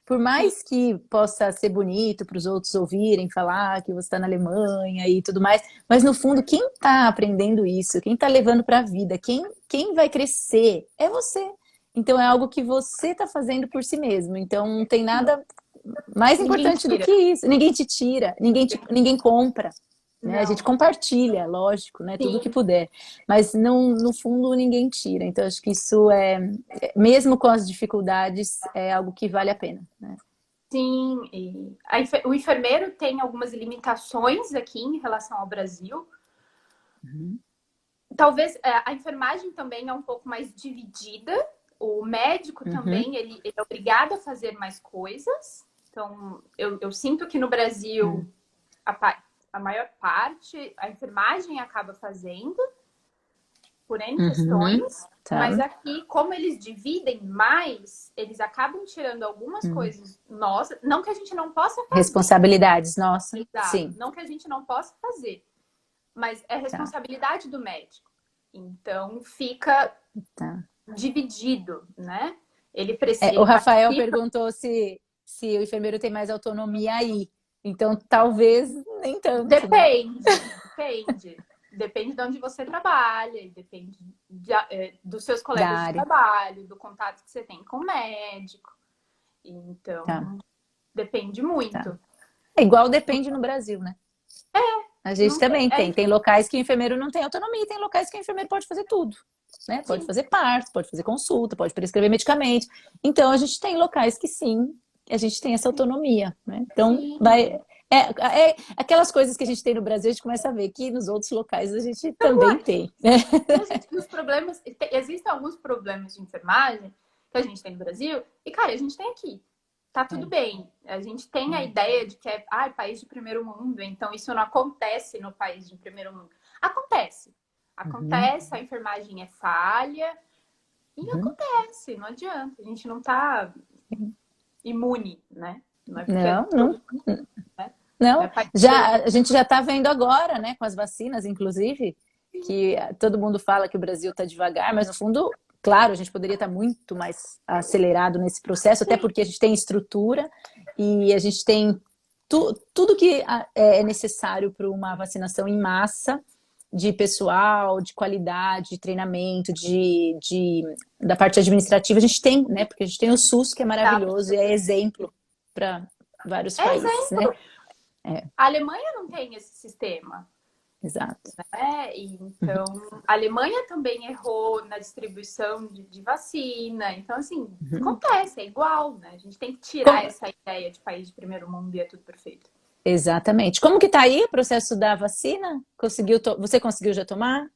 Por sim, mais que possa ser bonito para os outros ouvirem falar que você está na Alemanha e tudo mais, mas no fundo, quem está aprendendo isso, quem está levando para a vida, quem vai crescer é você. Então é algo que você está fazendo por si mesmo. Então não tem nada mais ninguém importante do tira. que isso. Ninguém te tira, ninguém compra. Né? A gente Não. compartilha, lógico, né? Tudo que Sim, puder, mas não, no fundo ninguém tira. Então acho que isso mesmo com as dificuldades, é algo que vale a pena. Né? sim. E o enfermeiro tem algumas limitações aqui em relação ao Brasil. Uhum. Talvez a enfermagem também é um pouco mais dividida. O médico Uhum. também, ele é obrigado a fazer mais coisas. Então, eu sinto que no Brasil, Uhum. a maior parte, a enfermagem acaba fazendo, por N Uhum. questões. Tá. Mas aqui, como eles dividem mais, eles acabam tirando algumas Uhum. coisas nossas. Não que a gente não possa fazer, Responsabilidades, nossa. exato. Sim. Não que a gente não possa fazer, mas é Tá. responsabilidade do médico. Então, fica Tá. dividido, né? Ele precisa, O ele Rafael participa, perguntou se o enfermeiro tem mais autonomia aí. Então, talvez nem tanto, né? depende. Depende de onde você trabalha, e depende dos seus Da colegas de área. trabalho, do contato que você tem com o médico. Tá. Então, depende Tá. muito. É igual depende no Brasil, né? A gente Não tem, também tem. Tem locais que o enfermeiro não tem autonomia, e tem locais que o enfermeiro pode fazer tudo. Né? Pode sim, fazer parto, pode fazer consulta, pode prescrever medicamento. Então, a gente tem locais que sim, a gente tem essa autonomia. Né? Então, sim. é aquelas coisas que a gente tem no Brasil, a gente começa a ver que nos outros locais a gente também tem. Né? E a gente, os problemas, existem alguns problemas de enfermagem que a gente tem no Brasil, e, cara, a gente tem aqui. Tá tudo É, bem. A gente tem a é. ideia de que é país de primeiro mundo, então isso não acontece no país de primeiro mundo. Acontece. Uhum, Acontece, a enfermagem é falha, e uhum. acontece, não adianta. A gente não tá imune, né? Não é porque é Não, não, todo, né? Não é não. país de primeiro Já, mundo. a gente já está vendo agora, né, com as vacinas, inclusive, que todo mundo fala que o Brasil está devagar, mas no fundo, claro, a gente poderia estar muito mais acelerado nesse processo, até Sim, porque a gente tem estrutura e a gente tem tudo que é necessário para uma vacinação em massa. de pessoal, de qualidade, de treinamento, da parte administrativa, a gente tem, né? Porque a gente tem o SUS, que é Tá? maravilhoso e é exemplo para vários É países, né? exemplo. A Alemanha não tem esse sistema. Exato. Né? Então, a Alemanha também errou na distribuição de vacina. Então, assim, Uhum. acontece, é igual, né? A gente tem que tirar Como- essa ideia de país de primeiro mundo e é tudo perfeito. Exatamente. Como que tá aí o processo da vacina? Você conseguiu já tomar?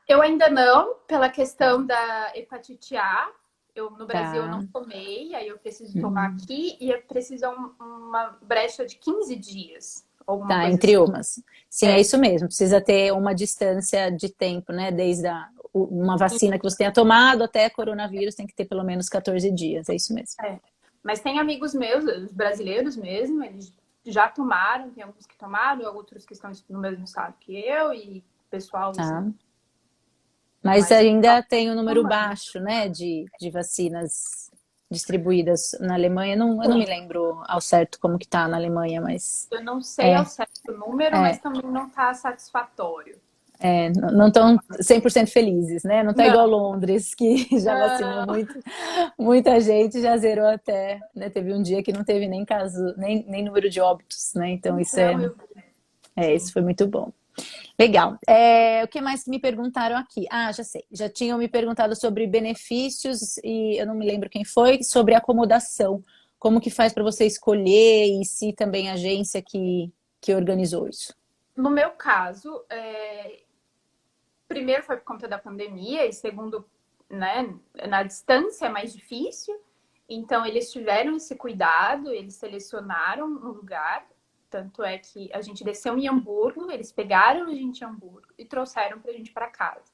Eu ainda não, pela Tá. questão da hepatite A. Eu, no Brasil eu não Tá. tomei, aí eu preciso tomar Hum. aqui e precisa uma brecha de 15 dias, alguma Tá, coisa entre assim. umas. Sim, é É, isso mesmo. Precisa ter uma distância de tempo, né? Desde uma vacina que você tenha tomado até coronavírus, tem que ter pelo menos 14 dias. É isso mesmo. é. Mas tem amigos meus, os brasileiros mesmo, eles já tomaram, tem alguns que tomaram, outros que estão no mesmo estado que eu, e pessoal, Tá. assim, Mas mas ainda tem um número tomando. baixo, né? De vacinas distribuídas na Alemanha. Eu não me lembro ao certo como que tá na Alemanha, mas Eu não sei ao é, certo o número, mas é. também não está satisfatório. Não estão 100% felizes, né? Não está igual Não, Londres, que já vacinou não, muita gente, já zerou até, né? Teve um dia que não teve nem caso, nem número de óbitos, né? Então então eu isso sim. foi muito bom. Legal. O que mais que me perguntaram aqui? Ah, já sei. Já tinham me perguntado sobre benefícios e eu não me lembro quem foi, sobre acomodação. Como que faz para você escolher e se também a agência que organizou isso? No meu caso, primeiro foi por conta da pandemia e segundo, né, na distância é mais difícil. Então eles tiveram esse cuidado, eles selecionaram um lugar. Tanto é que a gente desceu em Hamburgo, eles pegaram a gente em Hamburgo e trouxeram pra gente para casa.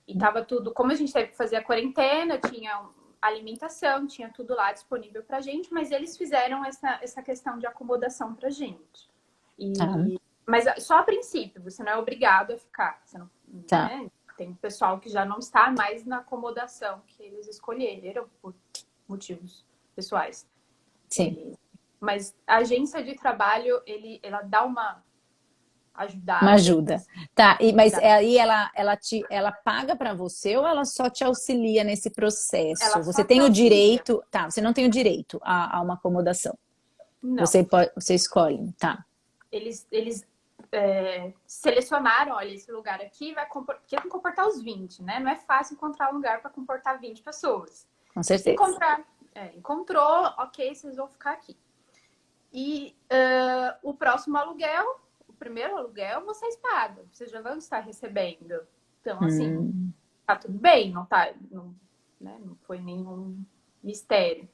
E tava tudo, como a gente teve que fazer a quarentena, tinha alimentação, tinha tudo lá disponível pra gente, mas eles fizeram essa questão de acomodação pra gente. Tá, Mas só a princípio, você não é obrigado a ficar. Você não, tá. né? Tem pessoal que já não está mais na acomodação que eles escolheram por motivos pessoais. Sim. Mas a agência de trabalho, ela dá uma Uma ajudada. ajuda. Tá, mas Dá. aí ela paga para você ou ela só te auxilia nesse Ela processo? Você só te tem o auxilia. direito, tá, você não tem o direito a uma acomodação. Não. Você escolhe, tá, Eles selecionaram, olha, esse lugar aqui porque vai comportar os 20, né? Não é fácil encontrar um lugar para comportar 20 pessoas. com certeza. Encontrar, encontrou, ok, vocês vão ficar aqui. E o próximo aluguel, o primeiro aluguel, vocês pagam, vocês já vão estar recebendo. Então, assim, Hum, tá tudo bem, não tá, não, né, não foi nenhum mistério.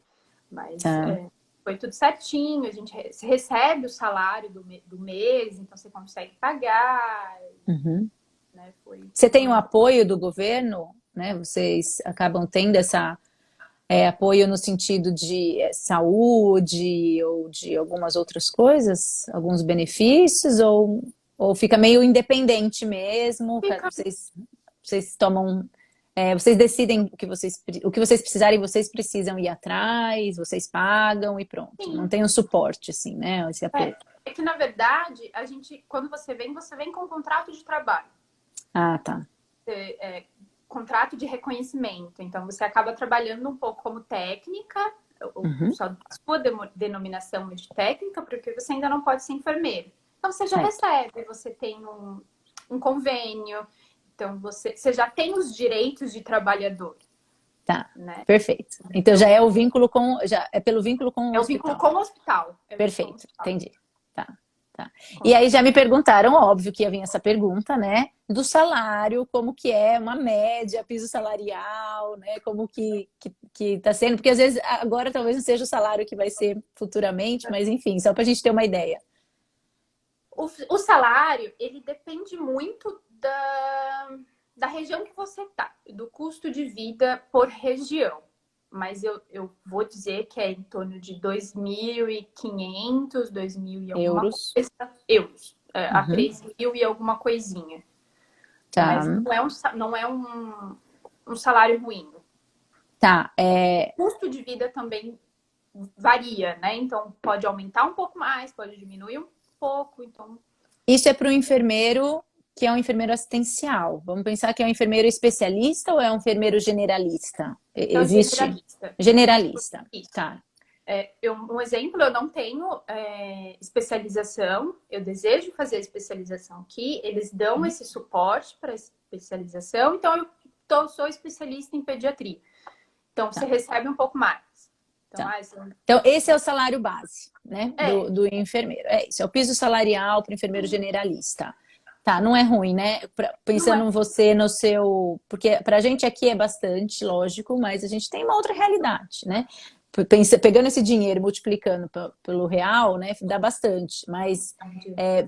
Mas tá. foi tudo certinho, a gente recebe o salário do mês, então você consegue pagar, Uhum. né? Foi Você tem o tudo. apoio do governo, né? Vocês acabam tendo essa apoio no sentido de saúde ou de algumas outras coisas, alguns benefícios, ou fica meio independente mesmo, Fica vocês tomam, vocês decidem o que vocês precisarem, vocês precisam ir atrás, vocês pagam e pronto. Não assim. tem um suporte, assim, né? Esse apoio. É que, na verdade, quando você vem com um contrato de trabalho. Ah, tá. Contrato de reconhecimento. Então, você acaba trabalhando um pouco como técnica, Uhum, só a sua denominação de técnica, porque você ainda não pode ser enfermeiro. Então, você já certo. recebe, você tem um convênio, então você já tem os direitos de trabalhador, Tá. né? Perfeito. Então já Então, é o vínculo já é pelo vínculo com o é o vínculo hospital. com o hospital. É o vínculo com o Perfeito, hospital. entendi. Tá, tá. Com E aí já me certeza. perguntaram, óbvio que ia vir essa pergunta, né? Do salário, como que é uma média, piso salarial, né? Como que tá sendo, porque às vezes agora talvez não seja o salário que vai ser futuramente, mas enfim, só para a gente ter uma ideia. O salário, ele depende muito da região que você está, do custo de vida por região. Mas eu vou dizer que é em torno de 2.500, 2.000 e alguma Euros. coisa, euros. A Uhum. 3.000 e alguma coisinha. Tá, Mas não é um salário ruim. tá. O custo de vida também varia, né? Então, pode aumentar um pouco mais, pode diminuir um pouco. Então, Isso é para o enfermeiro que é um enfermeiro assistencial? Vamos pensar que é um enfermeiro especialista ou é um enfermeiro generalista? Então, Existe? generalista. Generalista, Isso. tá. Um exemplo, eu não tenho especialização, eu desejo fazer especialização aqui, eles dão esse suporte para especialização, então sou especialista em pediatria. Então, você Tá, recebe um pouco mais. Então, tá. Então, esse é o salário base, né, é, do enfermeiro. É isso, é o piso salarial para o enfermeiro generalista. Tá, não é ruim, né? não Pensando é. em você no seu. Porque pra gente aqui é bastante, lógico, mas a gente tem uma outra realidade, né? Pegando esse dinheiro, multiplicando pelo real, né? Dá bastante. Mas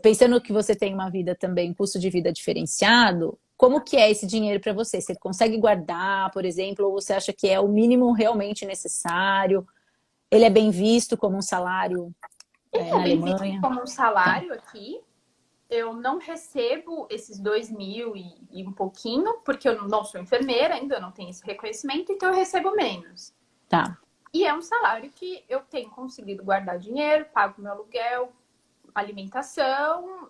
pensando que você tem uma vida também, custo de vida diferenciado, como que é esse dinheiro para você? Você consegue guardar, por exemplo, ou você acha que é o mínimo realmente necessário? Ele é bem visto como um salário Ele é na bem visto Alemanha? como um Tá. salário aqui. Eu não recebo esses 2.000 e um pouquinho, porque eu não sou enfermeira ainda, eu não tenho esse reconhecimento, então eu recebo menos. Tá. E é um salário que eu tenho conseguido guardar dinheiro, pago meu aluguel, alimentação.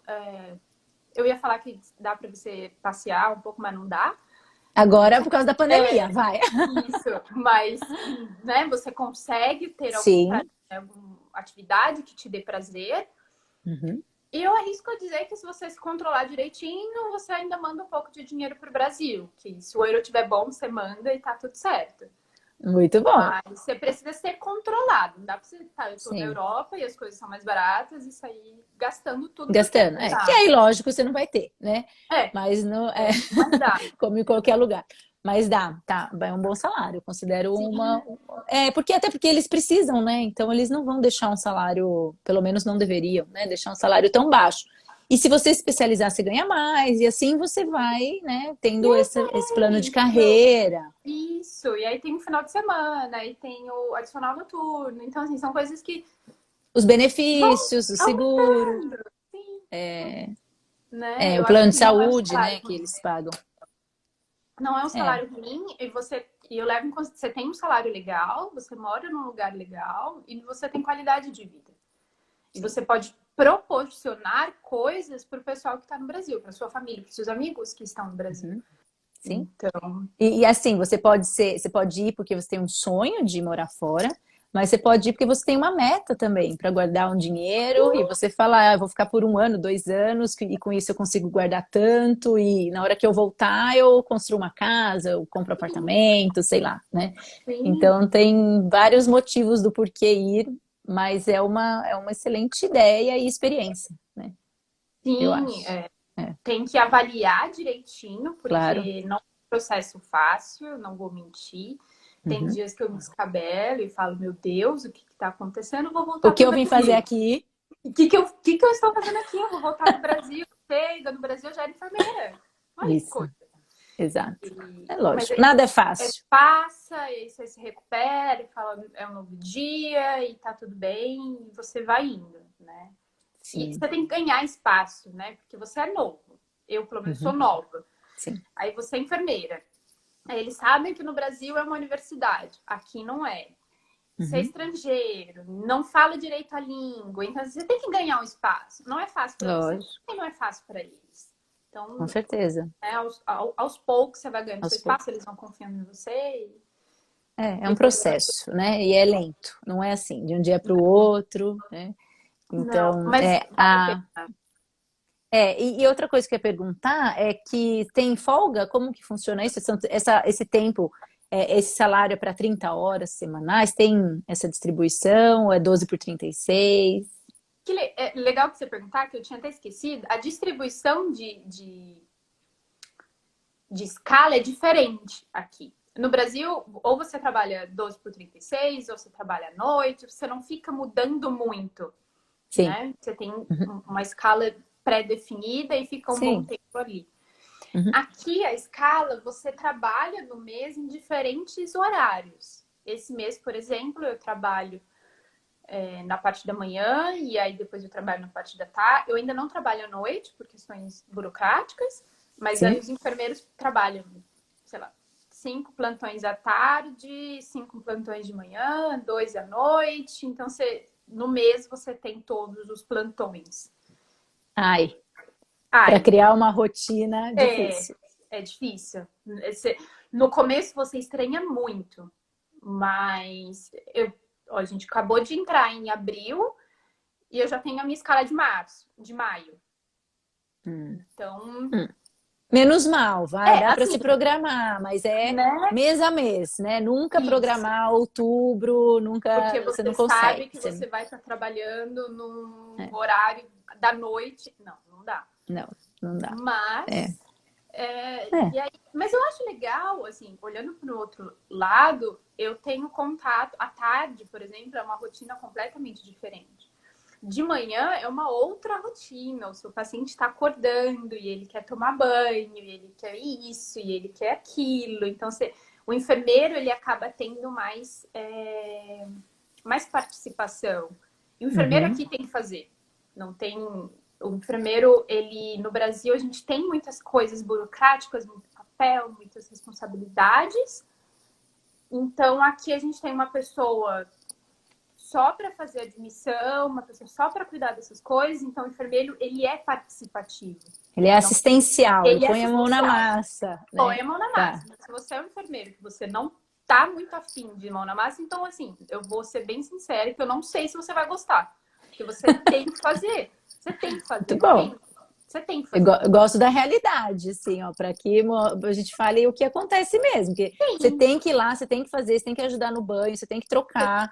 Eu ia falar que dá para você passear um pouco, mas não dá. Agora, por causa da pandemia, É, vai. isso, mas né, você consegue ter Sim. alguma atividade que te dê prazer. Uhum. E eu arrisco a dizer que se você se controlar direitinho, você ainda manda um pouco de dinheiro para o Brasil. Que se o euro estiver bom, você manda e tá tudo certo. Muito bom. Mas você precisa ser controlado. Não dá para você. Tá, eu tô na Sim. Europa e as coisas são mais baratas e sair gastando tudo porque Gastando. não Que dá. aí, lógico, você não vai ter, né? É, Mas não mas dá. como em qualquer lugar. Mas dá, tá, é um bom salário. Eu considero Sim, porque até porque eles precisam, né? Então eles não vão deixar um salário, pelo menos não deveriam, né? Deixar um salário tão baixo. E se você se especializar, você ganha mais, e assim você vai, né, tendo esse plano de isso. carreira. Isso. E aí tem o final de semana, e tem o adicional noturno. Então, assim, são coisas que Os vão benefícios, o seguro, aumentando. Sim. Né? o Eu acho plano de que não é um saúde, salário né, que ruim. eles pagam. Não é um É. salário ruim e eu levo em consideração, você tem um salário legal, você mora num lugar legal e você tem qualidade de vida. E Sim. você pode proporcionar coisas para o pessoal que está no Brasil, para sua família, para seus amigos que estão no Brasil. Uhum. Sim. Então, E assim, você pode ir porque você tem um sonho de morar fora, mas você pode ir porque você tem uma meta também para guardar um dinheiro e você fala, eu vou ficar por 1 ano, 2 anos, e com isso eu consigo guardar tanto, e na hora que eu voltar eu construo uma casa, eu compro apartamento, sei lá, né? sim, Então tem vários motivos do porquê ir, mas é uma excelente ideia e experiência, né? Eu sim, acho. É, tem que avaliar direitinho, claro. porque não é um processo fácil, não vou mentir. Tem Uhum. dias que eu me descabelo e falo, meu Deus, o que está acontecendo? Eu vou O voltar que para o eu vim fazer Brasil. aqui? O que eu estou fazendo aqui? Eu vou voltar para o Brasil. Chega, no Brasil eu já era enfermeira. Olha que Isso. coisa. Exato. É Mas lógico. aí Nada é fácil. passa, e aí você se recupera e fala, é um novo dia e tá tudo bem, e você vai indo, né? E Sim. você tem que ganhar espaço, né? Porque você é novo. Eu, pelo menos, sou Uhum. nova. Sim. Aí você é enfermeira. Aí eles sabem que no Brasil é uma universidade, aqui não é. Você é Uhum. estrangeiro, não fala direito a língua, então você tem que ganhar um espaço. Não é fácil para você Lógico. e não é fácil para eles. Com Então, certeza. né, aos poucos você vai ganhando seu Aos poucos. espaço, eles vão confiando em você e É um depois vai. processo, né? E é lento. Não é assim, de um dia para o outro, né? Não, Então, mas vale a pena. e outra coisa que eu ia perguntar é que tem folga? Como que funciona isso? Esse tempo, esse salário é para 30 horas semanais? Tem essa distribuição? Ou é 12 por 36? É legal que você perguntar, que eu tinha até esquecido, a distribuição de escala é diferente aqui. No Brasil, ou você trabalha 12 por 36, ou você trabalha à noite, você não fica mudando muito, Sim. né? Você tem Uhum. uma escala pré-definida e fica um bom Sim. tempo ali. Uhum. Aqui, a escala, você trabalha no mês em diferentes horários. Esse mês, por exemplo, eu trabalho na parte da manhã e aí depois eu trabalho na parte da tarde. Eu ainda não trabalho à noite por questões burocráticas, mas aí Sim. os enfermeiros trabalham, sei lá, 5 plantões à tarde, 5 plantões de manhã, 2 à noite. Então, no mês você tem todos os plantões. Ai. Para Ai, criar uma rotina é, difícil. é difícil. No começo você estranha muito, mas ó, a gente acabou de entrar em abril e eu já tenho a minha escala de março, de maio. Hum. Então, Hum. Menos mal, vai, dá para assim, se programar, mas é né? mês a mês, né? Nunca Isso. programar outubro, Porque nunca, você não você consegue. sabe que você vai estar trabalhando num É, horário da noite. Não, não dá. não, não dá. É, Mas, é. mas eu acho legal, assim, olhando para o outro lado, eu tenho contato. À tarde, por exemplo, é uma rotina completamente diferente. De manhã é uma outra rotina. O seu paciente está acordando e ele quer tomar banho, e ele quer isso, e ele quer aquilo. Então, o enfermeiro ele acaba tendo mais participação. E o enfermeiro Uhum. aqui tem que fazer. Não tem. O enfermeiro, ele no Brasil, a gente tem muitas coisas burocráticas, muito papel, muitas responsabilidades. Então, aqui a gente tem uma pessoa só para fazer admissão, uma pessoa só para cuidar dessas coisas. Então, o enfermeiro, ele é participativo. Ele é Não, assistencial, ele ele é põe a mão na assistencial. massa, Põe né? a mão na Tá. massa. Mas se você é um enfermeiro que você não tá muito afim de mão na massa, então, assim, eu vou ser bem sincera que eu não sei se você vai gostar. Porque você tem que fazer. Você tem que Muito fazer, não bom. tem? Você tem que Eu, fazer. eu gosto da realidade, assim, ó, para que a gente fale o que acontece mesmo, que você Sim, tem que ir lá, você tem que fazer, você tem que ajudar no banho, você tem que trocar,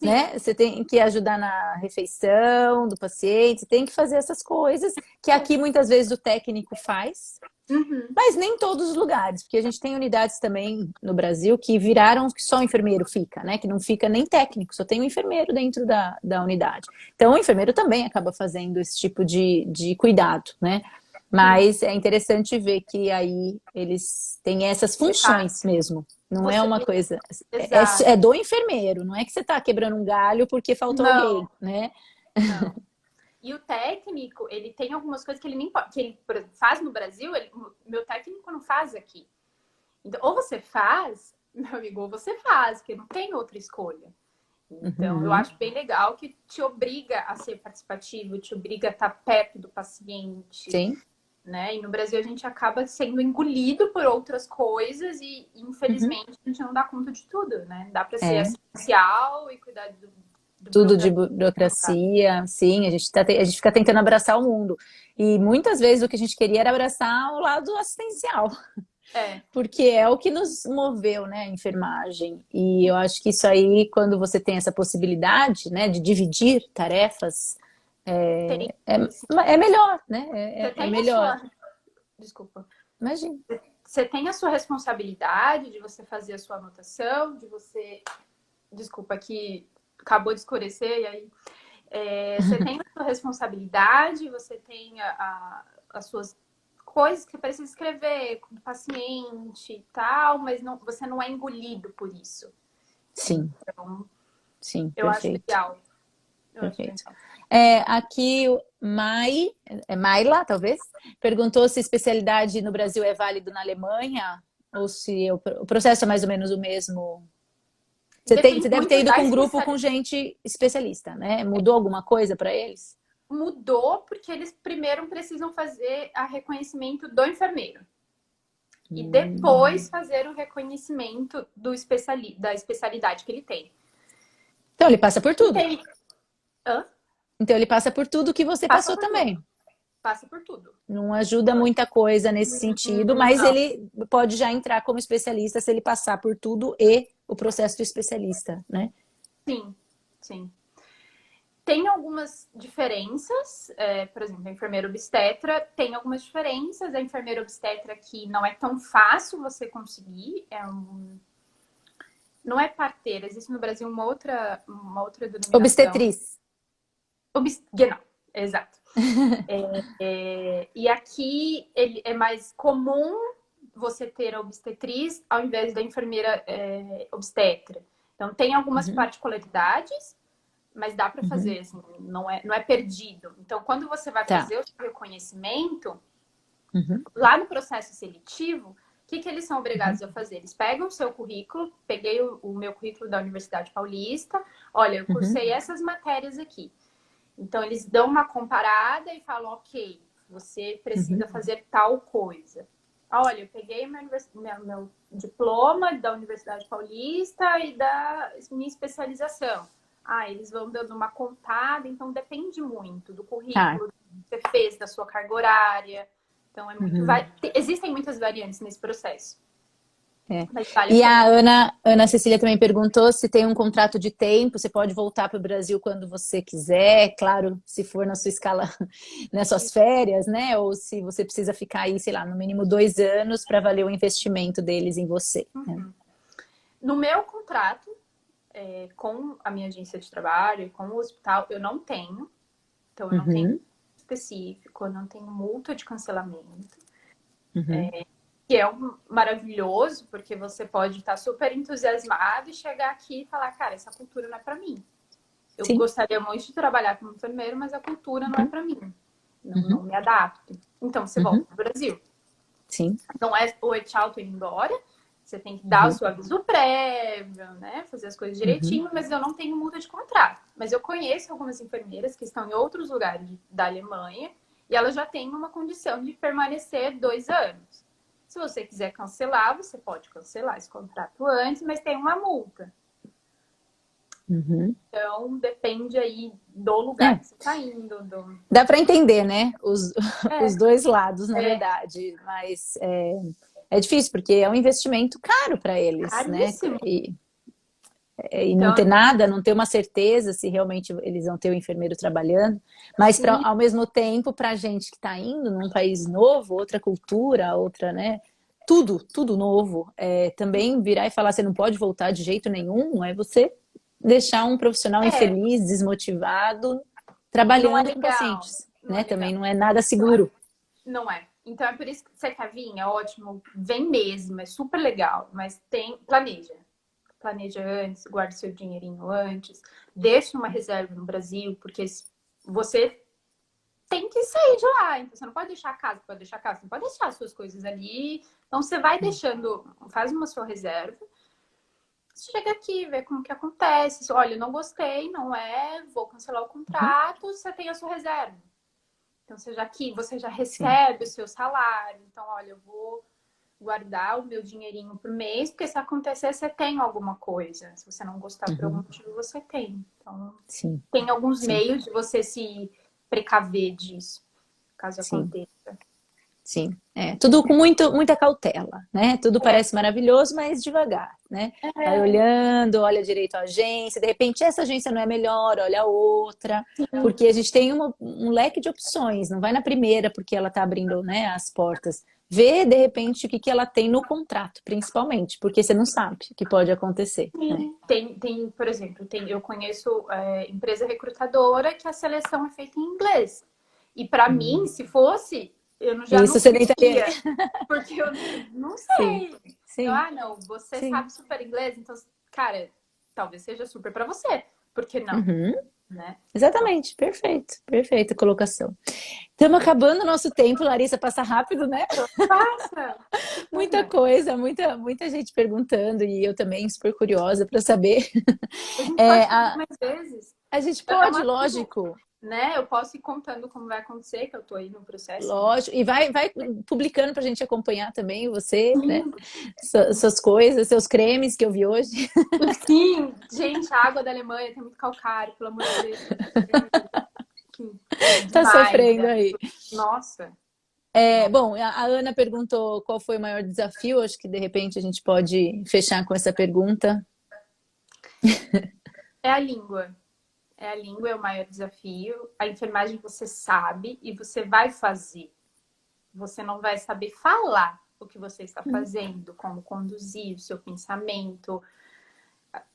sim. né? Você tem que ajudar na refeição do paciente, você tem que fazer essas coisas que aqui muitas vezes o técnico faz, Uhum. mas nem todos os lugares, porque a gente tem unidades também no Brasil que viraram que só o enfermeiro fica, né? Que não fica nem técnico, só tem um enfermeiro dentro da unidade. Então o enfermeiro também acaba fazendo esse tipo de cuidado, né? Sim. Mas é interessante ver que aí eles têm essas Exato. funções mesmo. Não é Você... uma coisa. É Exato. do enfermeiro, não é que você está quebrando um galho porque faltou alguém, Não, né? não. E o técnico, ele tem algumas coisas que ele nem pode, que ele por exemplo, faz no Brasil, meu técnico não faz aqui. Então, ou você faz, meu amigo, ou você faz, porque não tem outra escolha. Então, eu Uhum. acho bem legal que te obriga a ser participativo, te obriga a estar perto do paciente, Sim. né? E no Brasil a gente acaba sendo engolido por outras coisas e, Uhum. infelizmente, a gente não dá conta de tudo, né? Dá para ser É. essencial e cuidar do Tudo de burocracia. burocracia, sim, a gente fica tentando abraçar o mundo. E muitas vezes o que a gente queria era abraçar o lado assistencial, É, porque é o que nos moveu, né, a enfermagem. E eu acho que isso aí, quando você tem essa possibilidade, né, de dividir tarefas, tem. é melhor, né? Você É tem a melhor. sua. Desculpa. Imagina. Você tem a sua responsabilidade de você fazer a sua anotação, de você. Desculpa, que acabou de escurecer, e aí. Você tem a sua responsabilidade, você tem as suas coisas que você precisa escrever com o paciente e tal, mas não, você não é engolido por isso. Sim, Então, sim, eu acho perfeito, legal. Eu acho perfeito. legal. Aqui, o Maila, talvez, perguntou se especialidade no Brasil é válido na Alemanha ou se o processo é mais ou menos o mesmo. Você Depende deve ter muito ido da com um grupo com especialidade. gente especialista, né? Mudou alguma coisa para eles? Mudou porque eles primeiro precisam fazer a reconhecimento do enfermeiro e Hum. depois fazer o reconhecimento da especialidade que ele tem. Então ele passa por E tudo. tem. Hã? Então ele passa por tudo que você Passa passou por tudo. também. Passa por tudo. Não ajuda muita coisa nesse sentido, mas Não. ele pode já entrar como especialista se ele passar por tudo e o processo do especialista, né? Sim, sim. Tem algumas diferenças, por exemplo, a enfermeira obstetra tem algumas diferenças. A enfermeira obstetra aqui não é tão fácil você conseguir, não é parteira, existe no Brasil uma outra denominação. Obstetriz. Genau, exato. E aqui é mais comum você ter a obstetriz ao invés da enfermeira obstetra. Então, tem algumas Uhum, particularidades, mas dá para uhum. fazer, assim, não é perdido. Então, quando você vai Tá. fazer o seu reconhecimento, Uhum, lá no processo seletivo, o que eles são uhum, obrigados a fazer? Eles pegam o seu currículo, peguei o meu currículo da Universidade Paulista, olha, eu uhum, cursei essas matérias aqui. Então, eles dão uma comparada e falam, ok, você precisa fazer tal coisa. Olha, eu peguei meu diploma da Universidade Paulista e da minha especialização. Eles vão dando uma contada, então depende muito do Tá. currículo que você fez, da sua carga horária. Então, existem muitas variantes nesse processo. É. Mas vale E a a pena. Ana Cecília também perguntou se tem um contrato de tempo, você pode voltar para o Brasil quando você quiser, claro, se for na sua escala, nas suas férias, né? Ou se você precisa ficar aí, sei lá, no mínimo 2 anos para valer o investimento deles em você. Né? No meu contrato, com a minha agência de trabalho, com o hospital, eu não tenho. Então, eu não tenho específico, eu não tenho multa de cancelamento. Que é maravilhoso, porque você pode estar super entusiasmado e chegar aqui e falar, cara, essa cultura não é para mim. Eu Sim. gostaria muito de trabalhar como enfermeiro, mas a cultura não é para mim. Não me adapto. Então, você volta para o Brasil. Sim. Não é o tchau, tô indo embora. Você tem que dar o seu aviso prévio, né? Fazer as coisas direitinho, mas eu não tenho multa de contrato. Mas eu conheço algumas enfermeiras que estão em outros lugares da Alemanha e elas já têm uma condição de permanecer 2 anos. Se você quiser cancelar, você pode cancelar esse contrato antes, mas tem uma multa. Então, depende aí do lugar que você está indo. Dá para entender, né? Os dois lados, na verdade. Mas é difícil, porque é um investimento caro para eles, Caríssimo. né? E não ter nada, não ter uma certeza se realmente eles vão ter o enfermeiro trabalhando. Mas, ao mesmo tempo, para a gente que está indo num país novo, outra cultura, outra, né? Tudo novo. Também virar e falar, você não pode voltar de jeito nenhum, é você deixar um profissional infeliz, desmotivado, trabalhando com pacientes, né? Também não é nada seguro. Não é. Então é por isso que você quer vir, é ótimo, vem mesmo, é super legal, mas planeja antes, guarde seu dinheirinho antes, deixe uma reserva no Brasil, porque você tem que sair de lá, então você não pode deixar a casa, você não pode deixar as suas coisas ali, então você vai deixando, faz uma sua reserva. Você chega aqui, vê como que acontece. Olha, não gostei, vou cancelar o contrato, você tem a sua reserva. Então, você já recebe o seu salário. Então, olha, eu vou guardar o meu dinheirinho por mês, porque se acontecer, você tem alguma coisa. Se você não gostar por algum motivo, você tem. Então, tem alguns meios de você se precaver disso, caso aconteça. Sim, tudo com muita cautela, né? Tudo parece maravilhoso, mas devagar, né? Vai olhando, olha direito a agência, de repente essa agência não é melhor, olha a outra, porque a gente tem um leque de opções, não vai na primeira porque ela tá abrindo, né, as portas. Vê, de repente, o que ela tem no contrato, principalmente, porque você não sabe o que pode acontecer. Né? Tem, por exemplo, eu conheço empresa recrutadora que a seleção é feita em inglês. E para mim, se fosse, eu já não queria, porque eu não sei. Sim. Não, você sabe super inglês, então, cara, talvez seja super para você. Por que não? Né? Exatamente, perfeita colocação. Estamos acabando o nosso tempo, Larissa, passa rápido, né? Passa! Muita coisa, muita gente perguntando e eu também super curiosa para saber. A gente pode fazer mais vezes. A gente pode, lógico. Né? Eu posso ir contando como vai acontecer, que eu tô aí no processo. Lógico, e vai publicando pra gente acompanhar também você, né? Suas coisas, seus cremes que eu vi hoje. Sim, gente, a água da Alemanha tem muito calcário, pelo amor de Deus. Tá sofrendo aí. Nossa. Bom, a Ana perguntou qual foi o maior desafio. Acho que de repente a gente pode fechar com essa pergunta. É a língua. É o maior desafio. A enfermagem você sabe e você vai fazer. Você não vai saber falar o que você está fazendo, como conduzir o seu pensamento,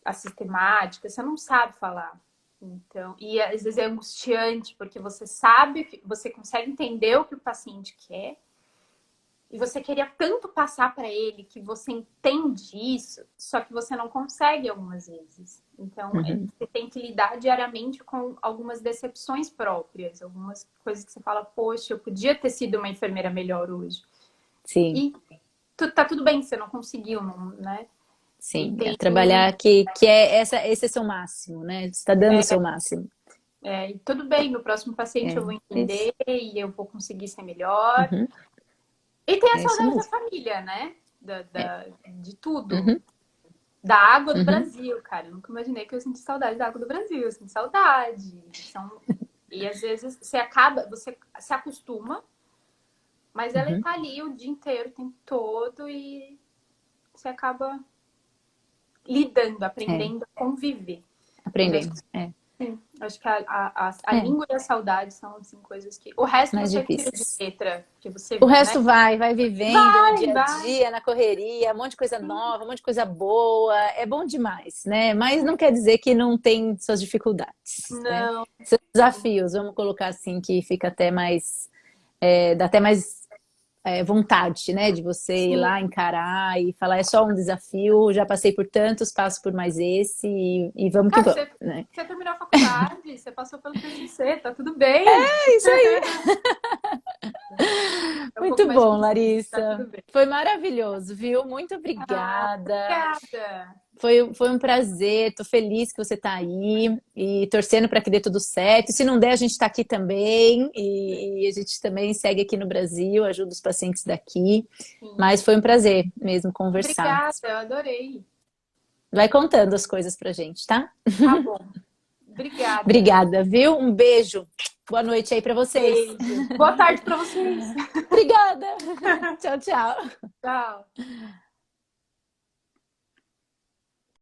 a sistemática. Você não sabe falar. Então, e às vezes é angustiante, porque você sabe, você consegue entender o que o paciente quer, e você queria tanto passar para ele que você entende isso, só que você não consegue algumas vezes. Então, você tem que lidar diariamente com algumas decepções próprias, algumas coisas que você fala, poxa, eu podia ter sido uma enfermeira melhor hoje. Sim. E tá tudo bem, você não conseguiu, né? Sim, trabalhar que esse é seu máximo, né? Você está dando o seu máximo. E tudo bem, no próximo paciente eu vou entender e eu vou conseguir ser melhor. Uhum. E tem a É isso saudade da mesmo. família, né? De tudo. Uhum. Da água do Uhum. Brasil, cara. Eu nunca imaginei que eu senti saudade da água do Brasil. Eu sinto saudade. E às vezes você se acostuma, mas ela Uhum. tá ali o dia inteiro, o tempo todo, e você acaba lidando, É, aprendendo a conviver. Mas aprendendo. É. acho que a É, língua e a saudade são assim, coisas que. O resto mais você tira de difíceis. letra, que você, O né? resto vai vivendo no Vai, dia a vai. dia, na correria, um monte de coisa Sim. nova, um monte de coisa boa. É bom demais, né? Mas não quer dizer que não tem suas dificuldades, né? Não. Seus desafios, vamos colocar assim, que fica até mais, dá até mais vontade, né? De você ir Sim. lá encarar e falar, é só um desafio, já passei por tantos, passo por mais esse e vamos que Cara, vamos, né? você terminou a faculdade, você passou pelo TCC, tá tudo bem. É isso aí. É um pouco Muito mais bom, difícil, tá Larissa. tudo bem. Foi maravilhoso, viu? Muito Ah, obrigada. obrigada. Foi um prazer, tô feliz que você está aí e torcendo para que dê tudo certo. Se não der, a gente está aqui também e a gente também segue aqui no Brasil, ajuda os pacientes daqui. Sim. Mas foi um prazer mesmo conversar. Obrigada, eu adorei. Vai contando as coisas pra gente, tá? Tá bom. Obrigada. Obrigada, viu? Um beijo. Boa noite aí para vocês. Beijo. Boa tarde para vocês. Obrigada. Tchau, tchau. Tchau.